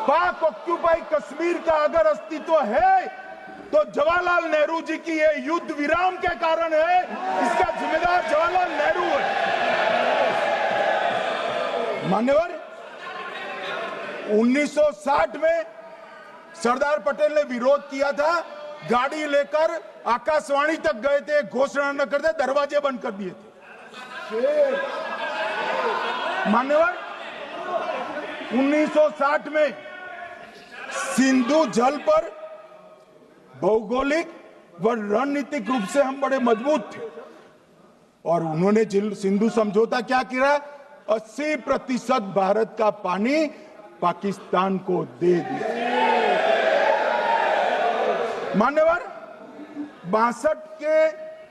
Speaker 2: पाक ऑक्यूपाई कश्मीर का अगर अस्तित्व है तो जवाहरलाल नेहरू जी की ये युद्ध विराम के कारण है। इसका जिम्मेदार जवाहरलाल नेहरू है। मान्यवर, 1960 में सरदार पटेल ने विरोध किया था, गाड़ी लेकर आकाशवाणी तक गए थे, घोषणा न करते दरवाजे बंद कर दिए थे। मान्यवर, 1960 में सिंधु जल पर भौगोलिक व रणनीतिक रूप से हम बड़े मजबूत थे और उन्होंने सिंधु समझौता क्या किया? 80% भारत का पानी पाकिस्तान को दे दिया। मान्यवर, 62 के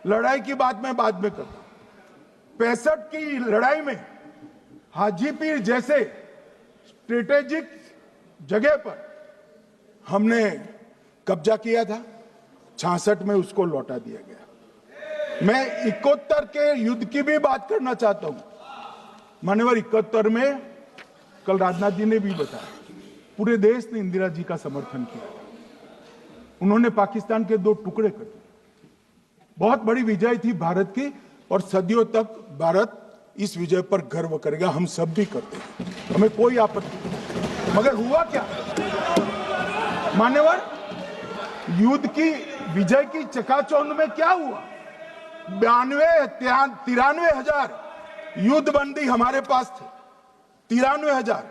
Speaker 2: लड़ाई की बात मैं बाद में करता हूं। 65 की लड़ाई में हाजीपीर जैसे स्ट्रेटेजिक जगह पर हमने कब्जा किया था। 66 में उसको लौटा दिया गया। मैं 71 के युद्ध की भी बात करना चाहता हूं। मान्यवर, 71 में कल राजनाथ जी ने भी बताया, पूरे देश ने इंदिरा जी का समर्थन किया। उन्होंने पाकिस्तान के 2 टुकड़े कर दिए। बहुत बड़ी विजय थी भारत की और सदियों तक भारत इस विजय पर गर्व करेगा। हम सब भी करते हैं, हमें कोई आपत्ति नहीं। मगर हुआ क्या मान्यवर? युद्ध की विजय की चकाचौंध में क्या हुआ? 93 हजार युद्ध बंदी हमारे पास थे, 93 हजार,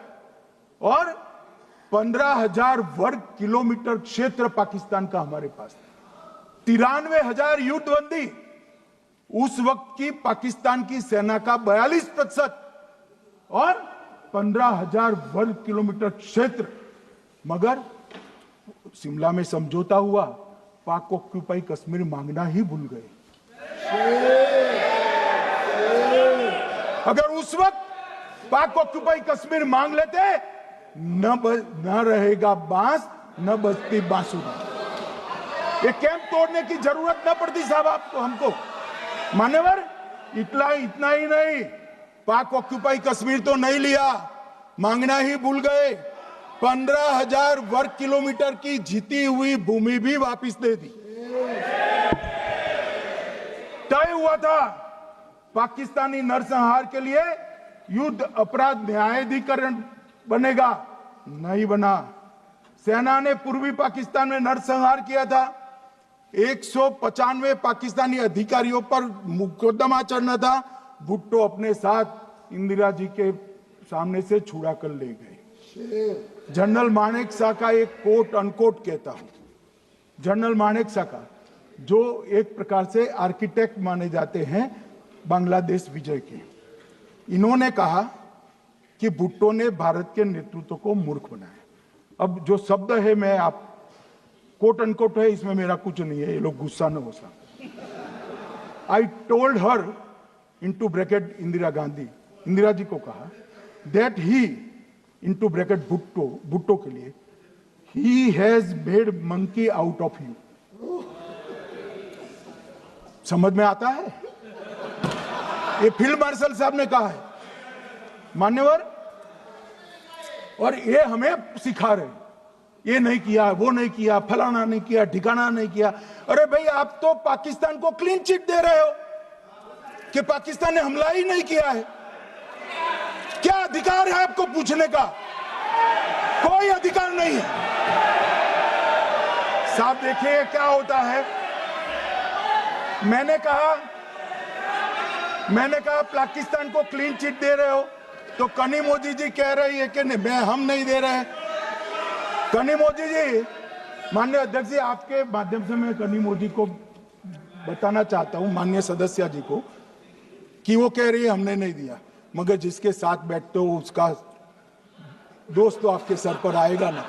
Speaker 2: और 15,000 वर्ग किलोमीटर क्षेत्र पाकिस्तान का हमारे पास था। 93 हजार युद्ध बंदी, उस वक्त की पाकिस्तान की सेना का 42% और 15,000 वर्ग किलोमीटर क्षेत्र। मगर शिमला में समझौता हुआ, पाक ऑक्यूपाई कश्मीर मांगना ही भूल गए। अगर उस वक्त पाक ऑक्यूपाई कश्मीर मांग लेते, न रहेगा बांस, न बजती बांसुरी। ये कैंप तोड़ने की जरूरत न पड़ती साहब आपको, हमको। मान्यवर, इतना ही नहीं, पाक ऑक्यूपाई कश्मीर तो नहीं लिया, मांगना ही भूल गए। 15,000 वर्ग किलोमीटर की जीती हुई भूमि भी वापस दे दी। तय हुआ था पाकिस्तानी नरसंहार के लिए युद्ध अपराध न्यायाधिकरण बनेगा, नहीं बना। सेना ने पूर्वी पाकिस्तान में नरसंहार किया था। 195 पाकिस्तानी अधिकारियों पर मुकदमा चढ़ना था। भुट्टो अपने साथ इंदिरा जी के सामने से छुड़ा कर ले गए। जनरल मानेक शॉ का एक कोट अनकोट कहता हूं, जनरल मानेक शॉ का, जो एक प्रकार से आर्किटेक्ट माने जाते हैं बांग्लादेश विजय के, इन्होंने कहा कि भुट्टो ने भारत के नेतृत्व को मूर्ख बनाया। अब जो शब्द है मैं आप कोट अनकोट है, इसमें मेरा कुछ नहीं है, ये लोग गुस्सा न हो सकते। I told her into bracket Indira Gandhi, Indira ji को कहा that he into bracket Bhutto के लिए he has made monkey out of you. समझ में आता है? ये फील्ड मार्शल साहब ने कहा है मान्यवर, और ये हमें सिखा रहे हैं, ये नहीं किया, वो नहीं किया, फलाना नहीं किया, ठिकाना नहीं किया। अरे भाई, आप तो पाकिस्तान को क्लीन चिट दे रहे हो कि पाकिस्तान ने हमला ही नहीं किया है। क्या अधिकार है आपको पूछने का? कोई अधिकार नहीं है साहब। देखिए क्या होता है, मैंने कहा पाकिस्तान को क्लीन चिट दे रहे हो, तो कनी मोदी जी कह रही है कि नहीं, हम नहीं दे रहे। कनी मोदी जी, माननीय अध्यक्ष जी, आपके माध्यम से मैं कनी मोदी को बताना चाहता हूं, माननीय सदस्य जी को, कि वो कह रही है हमने नहीं दिया, मगर जिसके साथ बैठते हो उसका दोस्त तो आपके सर पर आएगा ना।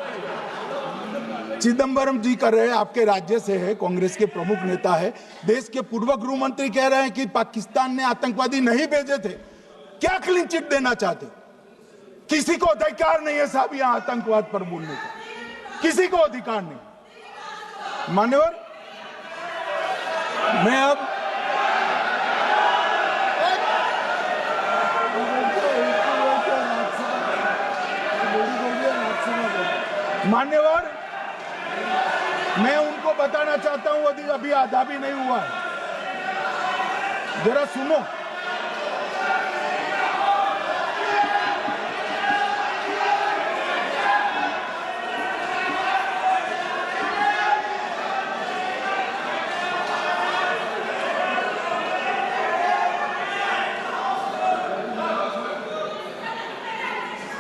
Speaker 2: चिदंबरम जी कर रहे हैं, आपके राज्य से है, कांग्रेस के प्रमुख नेता है, देश के पूर्व गृह मंत्री कह रहे हैं कि पाकिस्तान ने आतंकवादी नहीं भेजे थे। क्या क्लीन चिट देना चाहते? किसी को अधिकार नहीं है साहब यहां आतंकवाद पर बोलने का, किसी को अधिकार नहीं। मान्यवर, मैं अब मान्यवर, मैं उनको बताना चाहता हूं, अभी आधा भी नहीं हुआ है, जरा सुनो।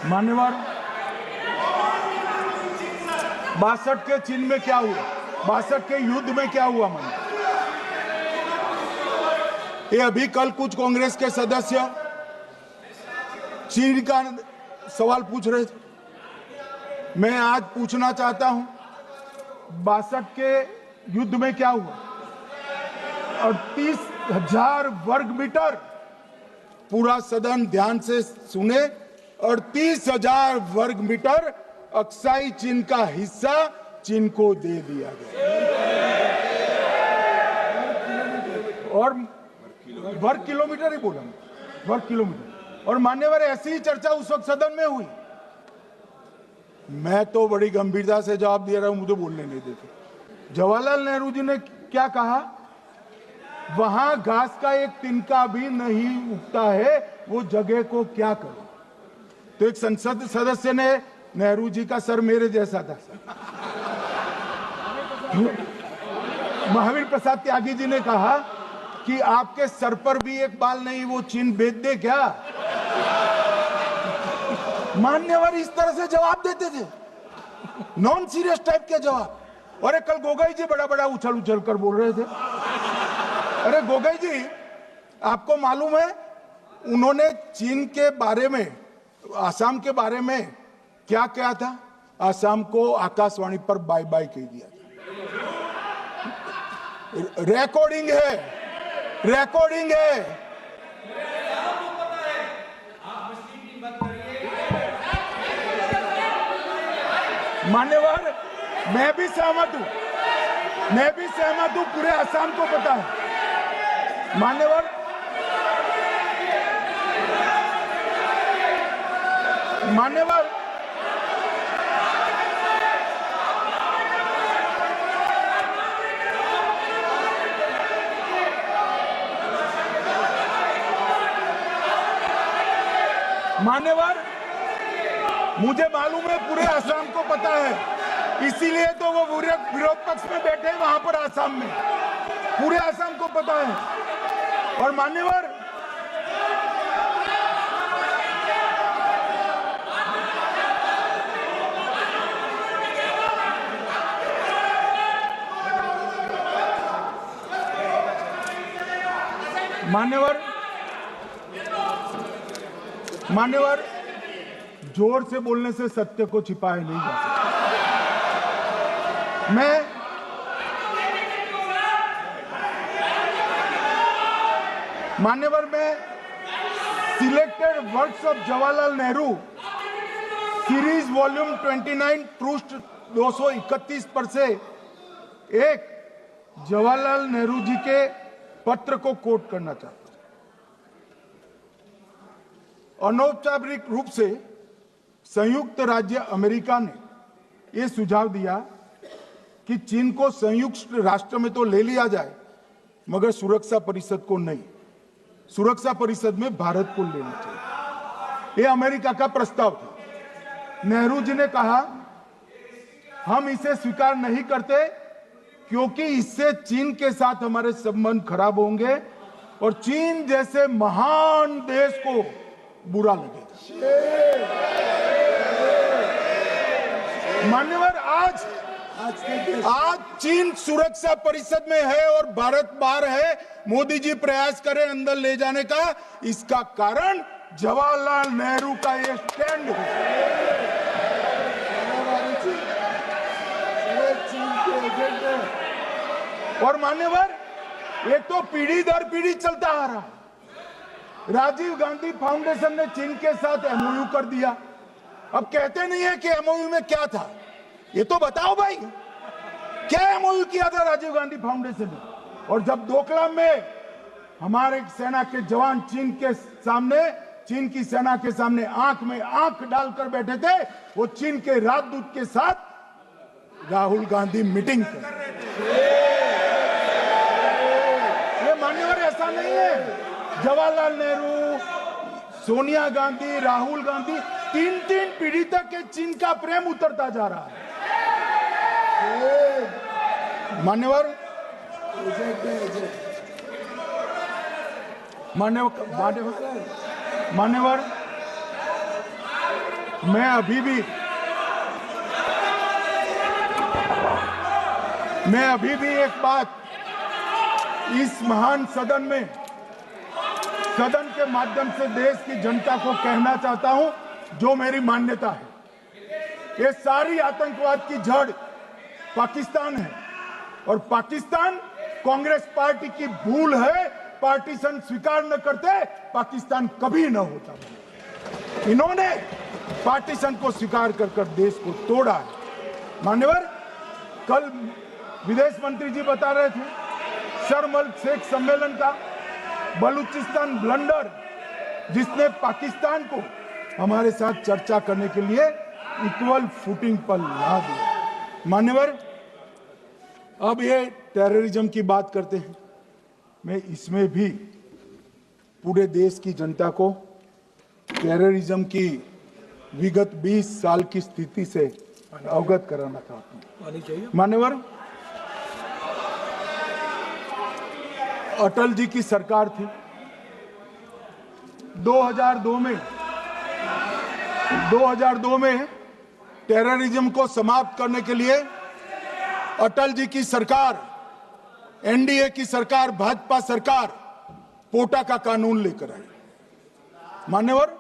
Speaker 2: मान्यवर, 62 के चिन्ह में क्या हुआ, 62 के युद्ध में क्या हुआ? मन ये अभी कल कुछ कांग्रेस के सदस्य चीन का सवाल पूछ रहे थे, मैं आज पूछना चाहता हूं 62 के युद्ध में क्या हुआ? 38,000 वर्ग मीटर, पूरा सदन ध्यान से सुने, 38,000 वर्ग मीटर अक्साई चीन का हिस्सा चीन को दे दिया गया। और वर्ग किलोमीटर ही बोला, वर्ग किलोमीटर। और मान्यवर, ऐसी ही चर्चा उस वक्त सदन में हुई। मैं तो बड़ी गंभीरता से जवाब दे रहा हूं, मुझे बोलने नहीं देते। जवाहरलाल नेहरू जी ने क्या कहा? वहां घास का एक तिनका भी नहीं उगता है, वो जगह को क्या करो। तो एक संसद सदस्य ने, नेहरू जी का सर मेरे जैसा था, महावीर प्रसाद त्यागी जी ने कहा कि आपके सर पर भी एक बाल नहीं, वो चीन बेच दे क्या? मान्यवर इस तरह से जवाब देते थे, नॉन सीरियस टाइप के जवाब। और कल गोगोई जी बड़ा बड़ा उछल उछल कर बोल रहे थे। अरे गोगोई जी, आपको मालूम है उन्होंने चीन के बारे में, आसाम के बारे में क्या क्या था? आसाम को आकाशवाणी पर बाय बाय कह दिया था। रिकॉर्डिंग है, रिकॉर्डिंग है। मान्यवर, मैं भी सहमत हूं, पूरे आसाम को पता है। मान्यवर, मान्यवर, मुझे मालूम है पूरे आसाम को पता है, इसीलिए तो वो विरोध पक्ष में बैठे हैं वहां पर आसाम में, पूरे आसाम को पता है। और मान्यवर, मान्यवर, जोर से बोलने से सत्य को छिपाया नहीं जा सकता। मैं मान्यवर में selected words of Jawaharlal Nehru series volume 29 पृष्ठ 231 पर से एक जवाहरलाल नेहरू जी के पत्र को कोट करना चाहता हूं। अनौपचारिक रूप से संयुक्त राज्य अमेरिका ने यह सुझाव दिया कि चीन को संयुक्त राष्ट्र में तो ले लिया जाए, मगर सुरक्षा परिषद को नहीं। सुरक्षा परिषद में भारत को लेना चाहिए, यह अमेरिका का प्रस्ताव था। नेहरू जी ने कहा हम इसे स्वीकार नहीं करते क्योंकि इससे चीन के साथ हमारे संबंध खराब होंगे और चीन जैसे महान देश को बुरा लगेगा। मान्यवर, आज चीन सुरक्षा परिषद में है और भारत बाहर है। मोदी जी प्रयास करें अंदर ले जाने का, इसका कारण जवाहरलाल नेहरू का ये स्टैंड है। और मान्यवर, ये तो पीढ़ी दर पीढ़ी चलता आ रहा है। राजीव गांधी फाउंडेशन ने चीन के साथ एमओयू कर दिया। अब कहते नहीं है कि एमओयू में क्या था, ये तो बताओ भाई, क्या एमओयू किया था राजीव गांधी फाउंडेशन ने? और जब डोकलाम में हमारे सेना के जवान चीन की सेना के सामने आंख में आंख डालकर बैठे थे, वो चीन के राजदूत के साथ राहुल गांधी मीटिंग कर। ये मान्यवर ऐसा नहीं है। जवाहरलाल नेहरू, सोनिया गांधी, राहुल गांधी, तीन पीढ़ी तक के चीन का प्रेम उतरता जा रहा है। मान्यवर, मैं अभी भी एक बात इस महान सदन के माध्यम से देश की जनता को कहना चाहता हूं, जो मेरी मान्यता है। ये सारी आतंकवाद की जड़ पाकिस्तान है और पाकिस्तान कांग्रेस पार्टी की भूल है। पार्टीशन स्वीकार न करते पाकिस्तान कभी न होता। इन्होंने पार्टीशन को स्वीकार कर देश को तोड़ा है। मान्यवर, कल विदेश मंत्री जी बता रहे थे शर्म अल शेख सम्मेलन का बलूचिस्तान ब्लंडर, जिसने पाकिस्तान को हमारे साथ चर्चा करने के लिए इक्वल फुटिंग पर ला दिया। मान्यवर, अब ये टेररिज्म की बात करते हैं। मैं इसमें भी पूरे देश की जनता को टेररिज्म की विगत 20 साल की स्थिति से अवगत कराना चाहता हूं। मान्यवर, अटल जी की सरकार थी। 2002 में टेररिज्म को समाप्त करने के लिए अटल जी की सरकार, एनडीए की सरकार, भाजपा सरकार पोटा का कानून लेकर आई। मान्यवर,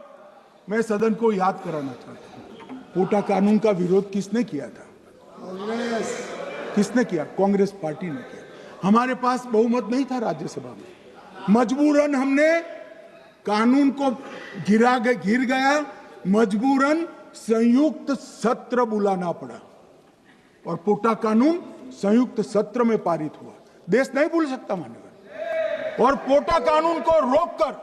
Speaker 2: मैं सदन को याद कराना चाहता हूं, पोटा कानून का विरोध किसने किया था? किसने किया? कांग्रेस पार्टी ने किया। हमारे पास बहुमत नहीं था राज्यसभा में। मजबूरन हमने कानून को घिर गया, मजबूरन संयुक्त सत्र बुलाना पड़ा और पोटा कानून संयुक्त सत्र में पारित हुआ। देश नहीं भूल सकता मान्यवर। और पोटा कानून को रोककर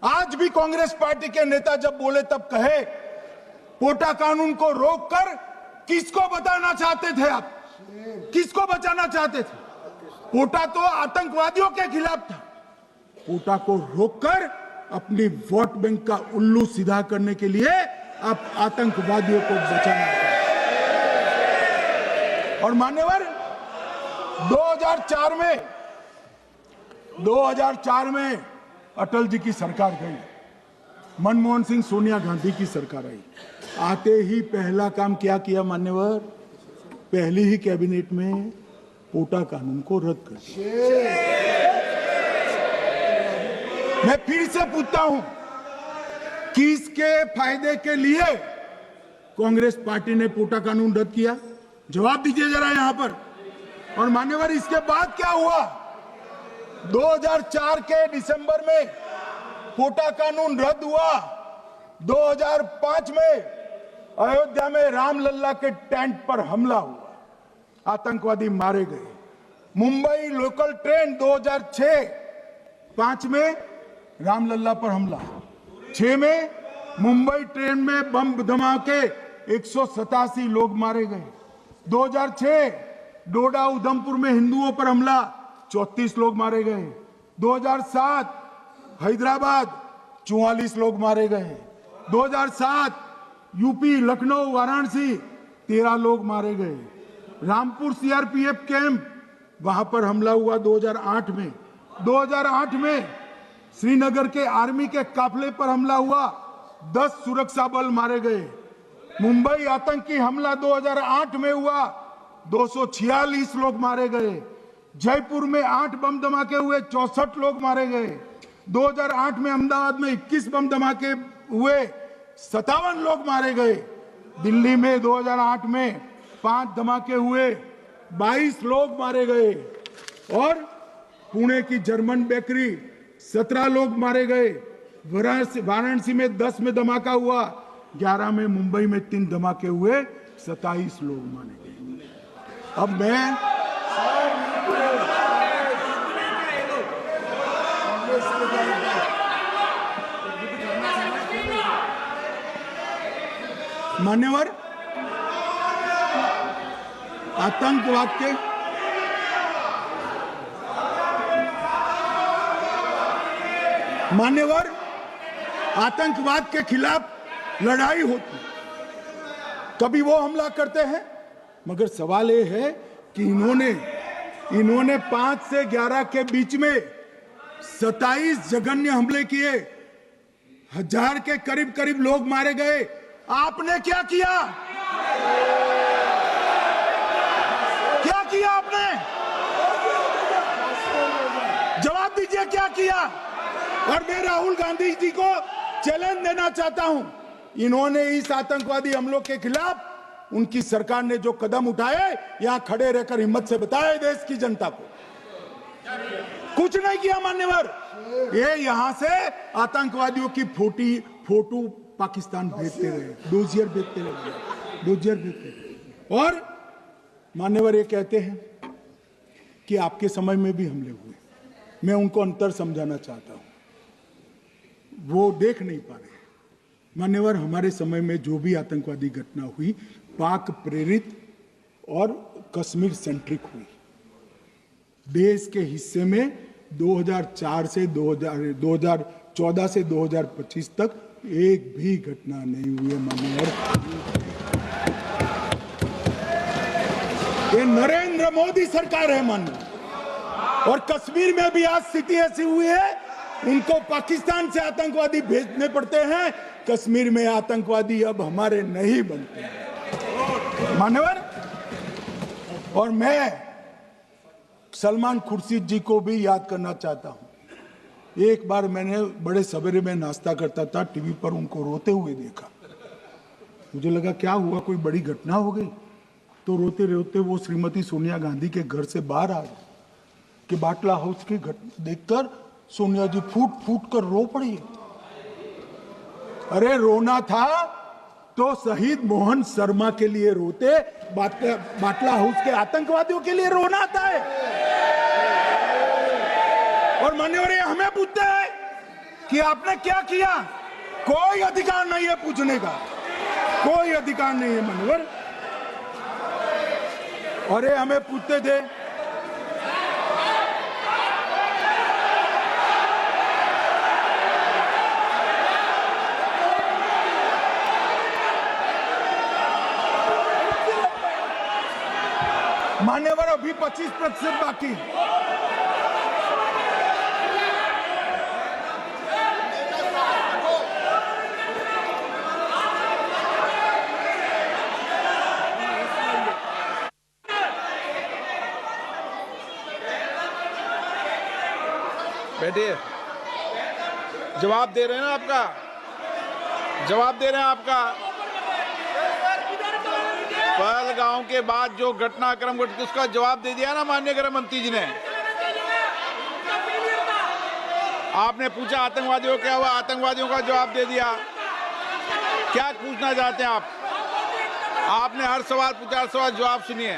Speaker 2: आज भी कांग्रेस पार्टी के नेता जब बोले तब कहे, पोटा कानून को रोककर किसको बताना चाहते थे आप? किसको बचाना चाहते थे? पोटा तो आतंकवादियों के खिलाफ था। पोटा को रोककर अपनी वोट बैंक का उल्लू सीधा करने के लिए आप आतंकवादियों को बचाना चाहते। और मान्यवर, 2004 में अटल जी की सरकार गई, मनमोहन सिंह, सोनिया गांधी की सरकार आई। आते ही पहला काम क्या किया मान्यवर? पहली ही कैबिनेट में पोटा कानून को रद्द कर दिया। मैं फिर से पूछता हूं, किसके फायदे के लिए कांग्रेस पार्टी ने पोटा कानून रद्द किया? जवाब दीजिए जरा यहां पर। और मान्यवर, इसके बाद क्या हुआ? 2004 के दिसंबर में कोटा कानून रद्द हुआ। 2005 में अयोध्या में रामलल्ला के टेंट पर हमला हुआ, आतंकवादी मारे गए। मुंबई लोकल ट्रेन 2006-5 में रामलल्ला पर हमला, 6 में मुंबई ट्रेन में बम धमाके, 187 लोग मारे गए। 2006 डोडा उधमपुर में हिंदुओं पर हमला, 34 लोग मारे गए। 2007 हैदराबाद 44 लोग मारे गए। 2007 यूपी लखनऊ वाराणसी 13 लोग मारे गए। रामपुर सीआरपीएफ कैंप, वहां पर हमला हुआ 2008 में। 2008 में श्रीनगर के आर्मी के काफिले पर हमला हुआ, 10 सुरक्षा बल मारे गए। मुंबई आतंकी हमला 2008 में हुआ, 246 लोग मारे गए। जयपुर में 8 बम धमाके हुए, 64 लोग मारे गए। 2008 में अहमदाबाद में 21 बम धमाके हुए, 57 लोग मारे गए। दिल्ली में 2008 में 5 धमाके हुए, 22 लोग मारे गए। और पुणे की जर्मन बेकरी 17 लोग मारे गए। वाराणसी में 10 में धमाका हुआ, 11 में मुंबई में 3 धमाके हुए, 27 लोग मारे गए। अब मैं मान्यवर आतंकवाद के खिलाफ लड़ाई होती, कभी वो हमला करते हैं, मगर सवाल ये है कि इन्होंने 5 से 11 के बीच में 27 जघन्य हमले किए, 1000 के करीब करीब लोग मारे गए। आपने क्या किया? क्या किया आपने? जवाब दीजिए, क्या किया? और मैं राहुल गांधी जी को चैलेंज देना चाहता हूं, इन्होंने इस आतंकवादी हमलों के खिलाफ उनकी सरकार ने जो कदम उठाए, यहां खड़े रहकर हिम्मत से बताए देश की जनता को। कुछ नहीं किया मान्यवर। ये यहां से आतंकवादियों की फोटो पाकिस्तान भेजते रहे, डोजियर भेजते रहे। और मान्यवर ये कहते हैं कि आपके समय में भी हमले हुए। मैं उनको अंतर समझाना चाहता हूं, वो देख नहीं पा रहे। मान्यवर, हमारे समय में जो भी आतंकवादी घटना हुई, पाक प्रेरित और कश्मीर सेंट्रिक हुई। देश के हिस्से में 2014 से 2025 तक एक भी घटना नहीं हुई है मान्यवर। ये नरेंद्र मोदी सरकार है मान्यवर। और कश्मीर में भी आज स्थिति ऐसी हुई है, उनको पाकिस्तान से आतंकवादी भेजने पड़ते हैं। कश्मीर में आतंकवादी अब हमारे नहीं बनते हैं मान्यवर। और मैं सलमान खुर्शीद जी को भी याद करना चाहता हूं। एक बार मैंने बड़े सवेरे में नाश्ता करता था, टीवी पर उनको रोते हुए देखा। मुझे लगा क्या हुआ, कोई बड़ी घटना हो गई। तो रोते रोते वो श्रीमती सोनिया गांधी के घर से बाहर आ गए कि बाटला हाउस की घटना देखकर सोनिया जी फूट फूट कर रो पड़ी। अरे रोना था तो शहीद मोहन शर्मा के लिए रोते, बाटला हाउस के आतंकवादियों के लिए रोना आता है। और मान्यवर ये हमें पूछते हैं कि आपने क्या किया। कोई अधिकार नहीं है पूछने का, कोई अधिकार नहीं है मान्यवर। और ये हमें पूछते थे मान्यवर, अभी 25% बाकी।
Speaker 1: बैठिए, जवाब दे रहे हैं ना आपका, जवाब दे रहे हैं आपका। पहलगांव के बाद जो घटनाक्रम घटित उसका जवाब दे दिया ना माननीय गृह मंत्री जी ने। आपने पूछा आतंकवादियों क्या हुआ, आतंकवादियों का जवाब दे दिया। क्या पूछना चाहते हैं आप? आपने हर सवाल पूछा, हर सवाल जवाब सुनिए।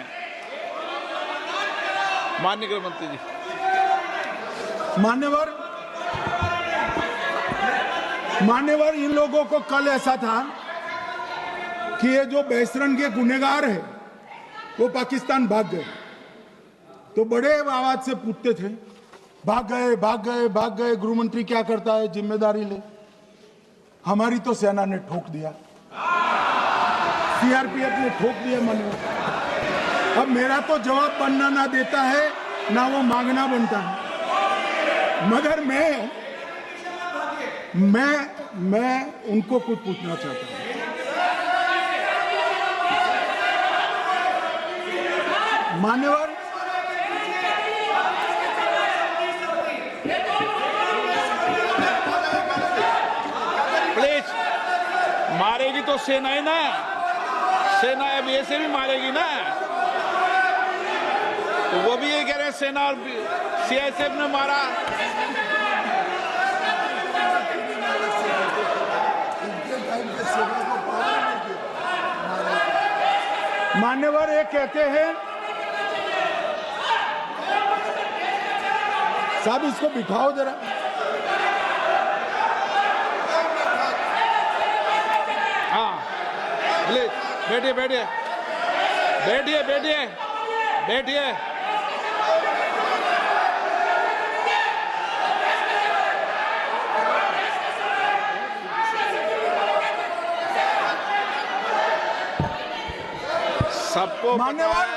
Speaker 1: माननीय गृह मंत्री जी।
Speaker 2: मान्यवर, इन लोगों को कल ऐसा था कि ये जो बेसरन के गुनहगार है वो पाकिस्तान भाग गए, तो बड़े आवाज से पूछते थे, भाग गए भाग गए भाग गए, गृह मंत्री क्या करता है, जिम्मेदारी ले। हमारी तो सेना ने ठोक दिया, सीआरपीएफ ने ठोक दिया। मान्यवर, अब मेरा तो जवाब बनना ना देता है ना वो मांगना बनता है, मगर मैं उनको कुछ पूछना चाहता हूं। मान्यवर,
Speaker 1: प्लीज, मारेगी तो सेना ही ना, सेना अब ऐसे भी मारेगी ना, तो वो भी ये कह रहे हैं सेना और सीआईएसएफ ने मारा।
Speaker 2: मान्यवर, ये कहते हैं, साहब इसको बिठाओ जरा।
Speaker 1: हाँ प्लीज, बैठिए बैठिए बैठिए बैठिए बैठिए। सबको
Speaker 2: मान्यवर,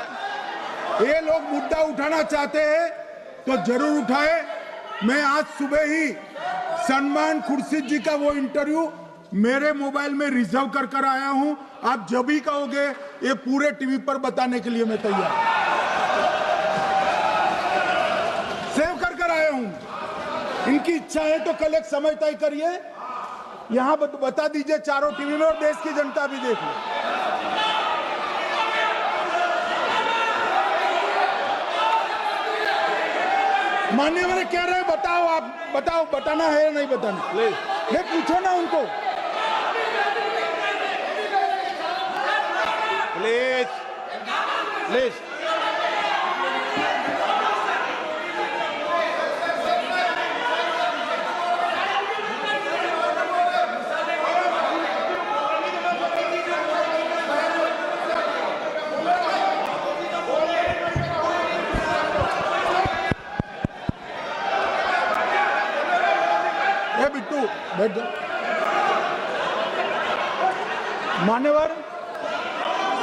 Speaker 2: ये लोग मुद्दा उठाना चाहते हैं तो जरूर उठाए। मैं आज सुबह ही सलमान खुर्शीद जी का वो इंटरव्यू मेरे मोबाइल में रिजर्व कर आया हूं। आप जब भी कहोगे ये पूरे टीवी पर बताने के लिए मैं तैयार, सेव कर आया हूं। इनकी इच्छा है तो कल एक समय तय करिए, यहां बता दीजिए चारों टीवी में, और देश की जनता भी देख ले। मान्यवर कह रहे हैं बताओ, आप बताओ, बताना है या नहीं बताना, ले पूछो ना उनको।
Speaker 1: Please please.
Speaker 2: बिट्टू बैठ जाओ। मान्यवर,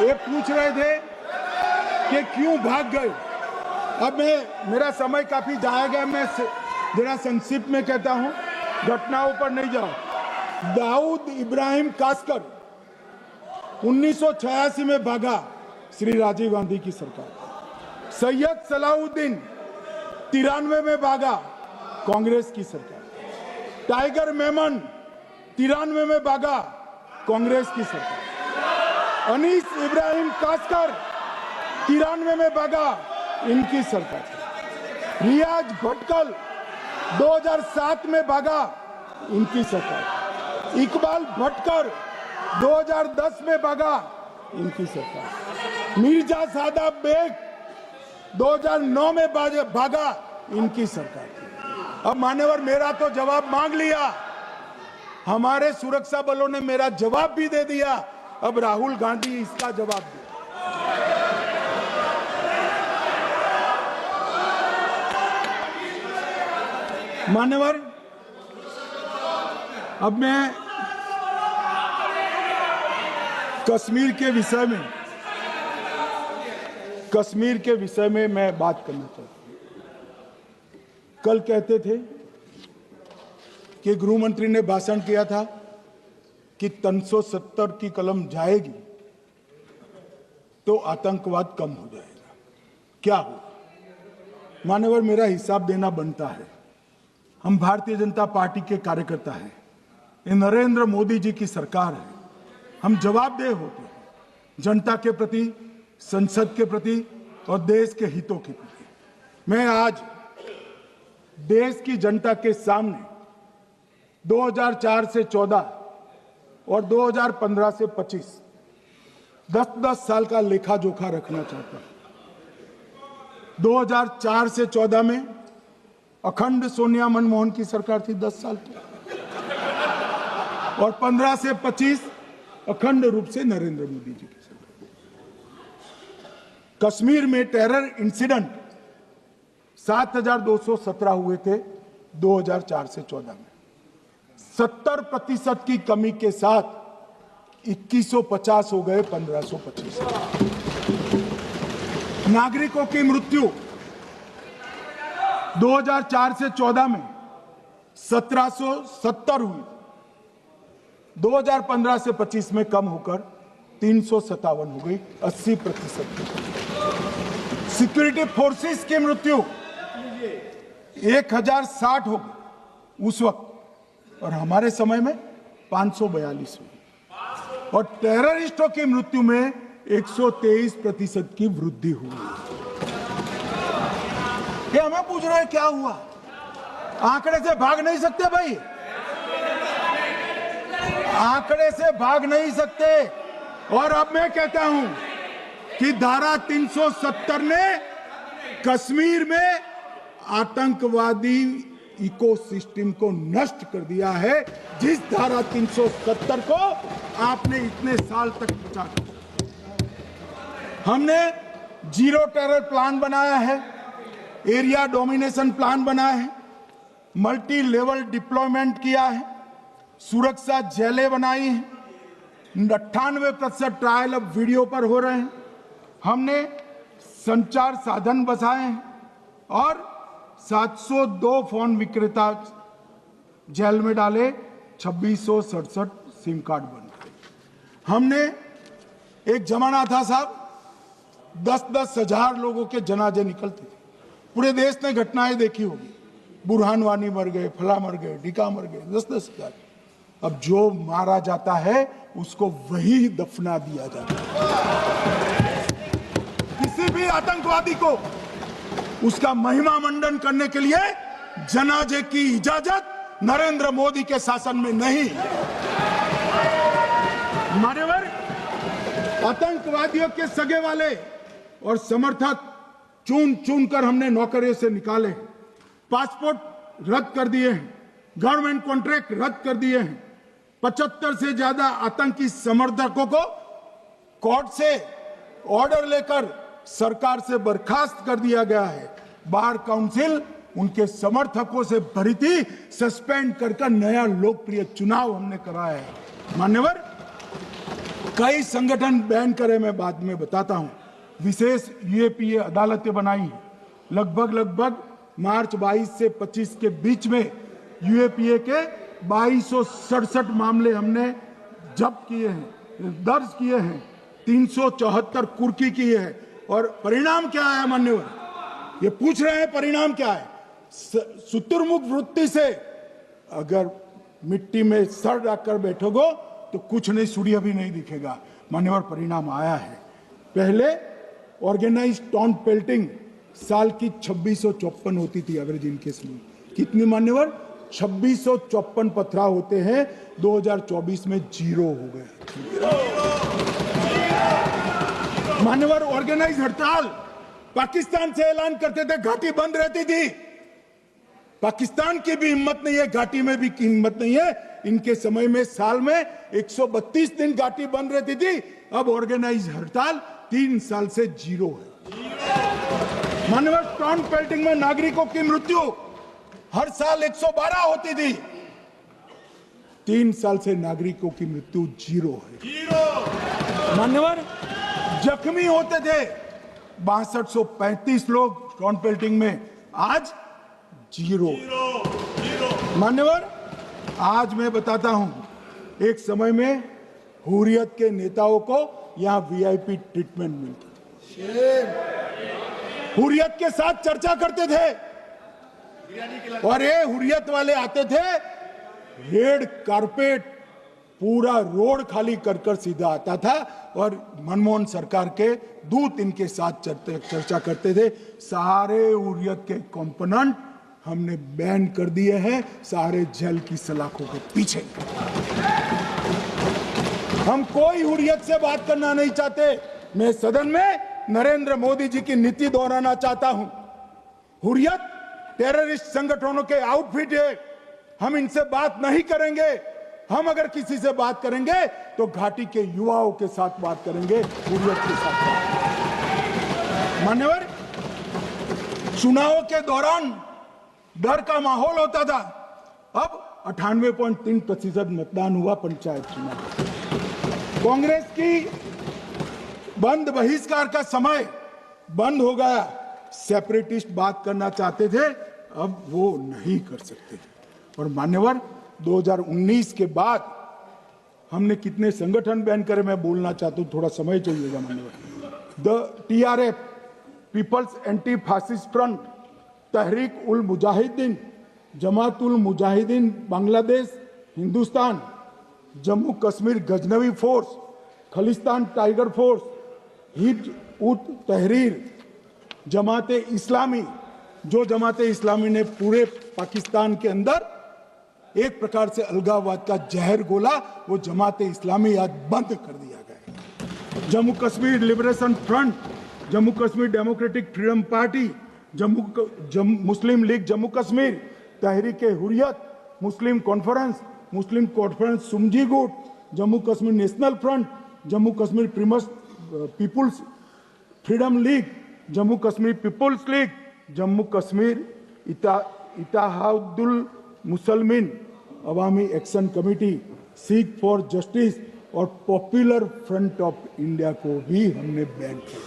Speaker 2: ये पूछ रहे थे कि क्यों भाग गए। अब मेरा समय काफी जाएगा, मैं जरा संक्षिप्त में कहता हूं, घटनाओं पर नहीं जाओ। दाऊद इब्राहिम कासकर 1986 में भागा, श्री राजीव गांधी की सरकार। सैयद सलाउद्दीन 93 में भागा, कांग्रेस की सरकार। टाइगर मेमन 93 में भागा, कांग्रेस की सरकार। अनीस इब्राहिम कासकर 93 में भागा, इनकी सरकार। रियाज भटकल 2007 में भागा, इनकी सरकार। इकबाल भटकर 2010 में भागा, इनकी सरकार। मिर्जा सादाब बेग 2009 में भागा, इनकी सरकार। अब मान्यवर, मेरा तो जवाब मांग लिया, हमारे सुरक्षा बलों ने मेरा जवाब भी दे दिया, अब राहुल गांधी इसका जवाब दे। मान्यवर, अब मैं कश्मीर के विषय में मैं बात करना चाहता हूं। कल कहते थे कि गृह मंत्री ने भाषण किया था कि 370 की कलम जाएगी तो आतंकवाद कम हो जाएगा। क्या हो मान्यवर, मेरा हिसाब देना बनता है। हम भारतीय जनता पार्टी के कार्यकर्ता हैं, ये नरेंद्र मोदी जी की सरकार है, हम जवाबदेह होते हैं जनता के प्रति, संसद के प्रति और देश के हितों के प्रति। मैं आज देश की जनता के सामने 2004 से 14 और 2015 से 25 10-10 साल का लेखा जोखा रखना चाहता हूं। 2004 से 14 में अखंड सोनिया मनमोहन की सरकार थी 10 साल की, और 15 से 25 अखंड रूप से नरेंद्र मोदी जी की सरकार। कश्मीर में टेरर इंसिडेंट 7,217 हुए थे 2004 से 14 में। 70% की कमी के साथ 2150 हो गए 1525। नागरिकों की मृत्यु 2004 से 14 में 1770 हुई, 2015 से 25 में कम होकर 357 हो गई, 80%। सिक्योरिटी फोर्सेस की मृत्यु 1060 हो गई उस वक्त, और हमारे समय में 542 हुई, और टेररिस्टों की मृत्यु में 123% की वृद्धि हुई। ये हमें पूछ रहे हैं क्या हुआ? आंकड़े से भाग नहीं सकते भाई, आंकड़े से भाग नहीं सकते। और अब मैं कहता हूं कि धारा 370 ने कश्मीर में आतंकवादी इकोसिस्टम को नष्ट कर दिया है, जिस धारा 370 को आपने इतने साल तक बचा कर। हमने जीरो टेरर प्लान बनाया है, एरिया डोमिनेशन प्लान बनाया है, मल्टी लेवल डिप्लॉयमेंट किया है, सुरक्षा जेलें बनाई हैं, 98% ट्रायल अब वीडियो पर हो रहे हैं, हमने संचार साधन बसाए हैं, और 702 फोन विक्रेता जेल में डाले, 2667 सिम कार्ड बन गए। हमने, एक जमाना था साहब 10-10 हजार लोगों के जनाजे निकलते थे, पूरे देश ने घटनाएं देखी होगी, बुरहान वानी मर गए, फला मर गए, ढिका मर गए, 10-10 हजार। अब जो मारा जाता है उसको वही दफना दिया जाता है। किसी भी आतंकवादी को उसका महिमा मंडन करने के लिए जनाजे की इजाजत नरेंद्र मोदी के शासन में नहीं। मान्यवर, आतंकवादियों के सगे वाले और समर्थक चुन चुन कर हमने नौकरियों से निकाले, पासपोर्ट रद्द कर दिए हैं, गवर्नमेंट कॉन्ट्रैक्ट रद्द कर दिए हैं, 75 से ज्यादा आतंकी समर्थकों को कोर्ट से ऑर्डर लेकर सरकार से बर्खास्त कर दिया गया है। बार काउंसिल उनके समर्थकों से भरी थी, सस्पेंड कर नया लोकप्रिय चुनाव हमने कराया है। मान्यवर, कई संगठन बैन करे, मैं बाद में बताता हूं। विशेष यूएपीए अदालतें बनाई हैं, लगभग मार्च 22 से 25 के बीच में यूएपीए के 2267 मामले हमने जब्त किए हैं, दर्ज किए हैं, 374 कुर्की की है। और परिणाम क्या है मान्यवर? ये पूछ रहे हैं परिणाम क्या है? शुतुरमुख वृत्ति से अगर मिट्टी में सर रखकर बैठोगे तो कुछ नहीं, सूर्य भी नहीं दिखेगा। मान्यवर, परिणाम आया है। पहले ऑर्गेनाइज टाउन पेल्टिंग साल की 2654 होती थी एवरेज इनकेस में। कितनी मान्यवर? 2654 पथराव होते हैं, 2024 में 0 हो गए। मान्यवर, ऑर्गेनाइज हड़ताल पाकिस्तान से ऐलान करते थे, घाटी बंद रहती थी। पाकिस्तान की भी हिम्मत नहीं है, घाटी में भी हिम्मत नहीं है। इनके समय में साल में 132 दिन घाटी बंद रहती थी, अब ऑर्गेनाइज हड़ताल 3 साल से 0 है। मान्यवर, टाउन पेल्टिंग में नागरिकों की मृत्यु हर साल 112 होती थी, 3 साल से नागरिकों की मृत्यु 0 है। मान्यवर, जख्मी होते थे 6235 लोग टाउन पेल्टिंग में, आज 0। मान्यवर, आज मैं बताता हूं, एक समय में हुर्रियत के नेताओं को यहां वीआईपी ट्रीटमेंट मिलता था, हुर्रियत के साथ चर्चा करते थे, और ये हुर्रियत वाले आते थे, रेड कारपेट पूरा रोड खाली कर सीधा आता था, और मनमोहन सरकार के दूत इनके साथ चर्चा करते थे। सारे हुर्रियत के कंपोनेंट हमने बैन कर दिए हैं सारे जेल की सलाखों के पीछे। हम कोई हुर्रियत से बात करना नहीं चाहते। मैं सदन में नरेंद्र मोदी जी की नीति दोहराना चाहता हूं। हुर्रियत टेररिस्ट संगठनों के आउटफिट है, हम इनसे बात नहीं करेंगे। हम अगर किसी से बात करेंगे तो घाटी के युवाओं के साथ बात करेंगे, हुर्रियत के साथ बात। मान्यवर, चुनाव के दौरान डर का माहौल होता था, अब 98.3% मतदान हुआ पंचायत चुनाव। कांग्रेस की बंद बहिष्कार का समय बंद हो गया। सेपरेटिस्ट बात करना चाहते थे, अब वो नहीं कर सकते। और मान्यवर, 2019 के बाद हमने कितने संगठन बैन करे, मैं बोलना चाहता हूं, थोड़ा समय चाहिएगा मान्यवर। The TRF, People's Anti Fascist Front, Tehreek ul Mujahideen, Jamaat ul Mujahideen Bangladesh Hindustan, Jammu Kashmir Ghaznavi Force, Khalistan Tiger Force, Hizb ut Tahrir, Jamaat Islami, जो जमात इस्लामी ने पूरे पाकिस्तान के अंदर एक प्रकार से अलगाववाद का जहर घोला, वो जमात इस्लामी आज बंद कर दिया गया। Jammu Kashmir liberation front, Jammu Kashmir democratic freedom party, Muslim league Jammu Kashmir, Tehreek Hurriyat, Muslim conference सुमजी गुट, Jammu Kashmir national front, Jammu Kashmir peoples freedom league, Jammu Kashmir peoples league, Jammu Kashmir Ittehadul Musalman Awami action committee, Sikh for justice और पॉपुलर फ्रंट ऑफ इंडिया को भी हमने बैन किया।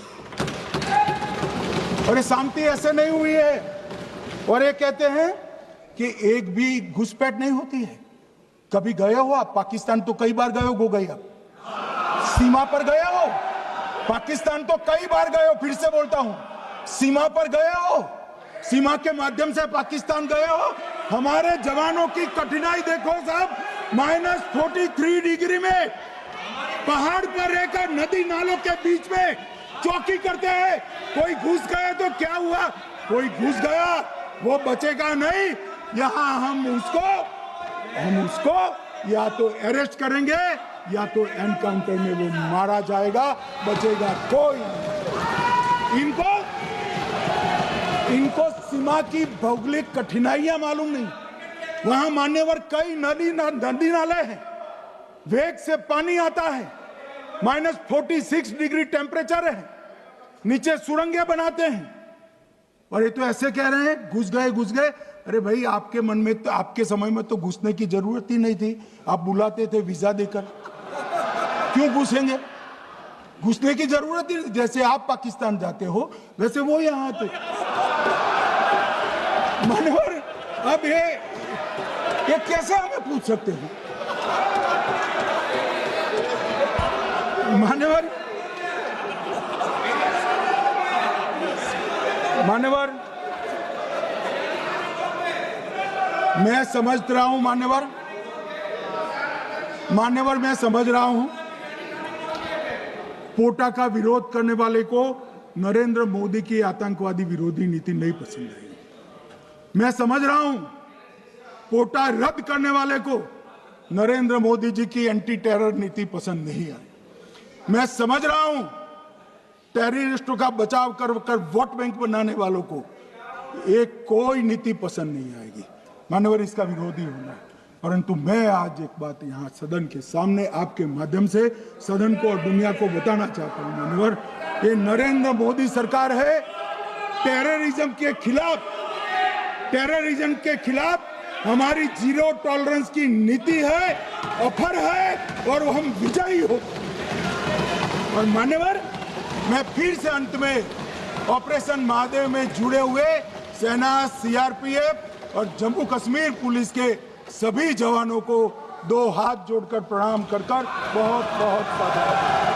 Speaker 2: और ये शांति ऐसे नहीं हुई है। और ये कहते हैं कि एक भी घुसपैठ नहीं होती है। कभी गए हो आप पाकिस्तान? तो कई बार गए हो गई आप सीमा पर गए हो? पाकिस्तान तो कई बार गए हो, फिर से बोलता हूं, सीमा पर गए हो, सीमा के माध्यम से पाकिस्तान गए हो। हमारे जवानों की कठिनाई देखो साहब, -43 डिग्री में पहाड़ पर रहकर नदी नालों के बीच में चौकी करते हैं। कोई घुस गया तो क्या हुआ? कोई घुस गया, वो बचेगा नहीं। यहां हम उसको या तो अरेस्ट करेंगे या तो एनकाउंटर में वो मारा जाएगा, बचेगा कोई नहीं। इनको सीमा की भौगोलिक कठिनाइयां मालूम नहीं। वहां मान्यवर कई नदी नाले हैं, वेग से पानी आता है, -46 डिग्री टेम्परेचर है, नीचे सुरंगें बनाते हैं। और ये तो ऐसे कह रहे हैं घुस गए। अरे भाई, आपके मन में तो, आपके समय में तो घुसने की जरूरत ही नहीं थी। आप बुलाते थे वीजा देकर, क्यों घुसेंगे? घुसने की जरूरत ही नहीं। जैसे आप पाकिस्तान जाते हो वैसे वो यहाँ आते। मानवर, अब ये कैसे हमें पूछ सकते हो? मान्यवर, मैं समझ रहा हूं, मान्यवर मैं समझ रहा हूं, पोटा का विरोध करने वाले को नरेंद्र मोदी की आतंकवादी विरोधी नीति नहीं पसंद आई। मैं समझ रहा हूं, पोटा रद्द करने वाले को नरेंद्र मोदी जी की एंटी टेरर नीति पसंद नहीं आई। मैं समझ रहा हूं, टेररिस्टों का बचाव कर वोट बैंक बनाने वालों को एक कोई नीति पसंद नहीं आएगी। मानवर, इसका विरोधी होना है। परंतु मैं आज एक बात यहाँ सदन के सामने आपके माध्यम से सदन को और दुनिया को बताना चाहता हूँ। मानवर, ये नरेंद्र मोदी सरकार है, टेररिज्म के खिलाफ हमारी जीरो टॉलरेंस की नीति है, ऑफर है, और हम विजयी हो। और मान्यवर, मैं फिर से अंत में ऑपरेशन महादेव में जुड़े हुए सेना, CRPF और जम्मू कश्मीर पुलिस के सभी जवानों को 2 हाथ जोड़कर प्रणाम कर बहुत बहुत धन्यवाद।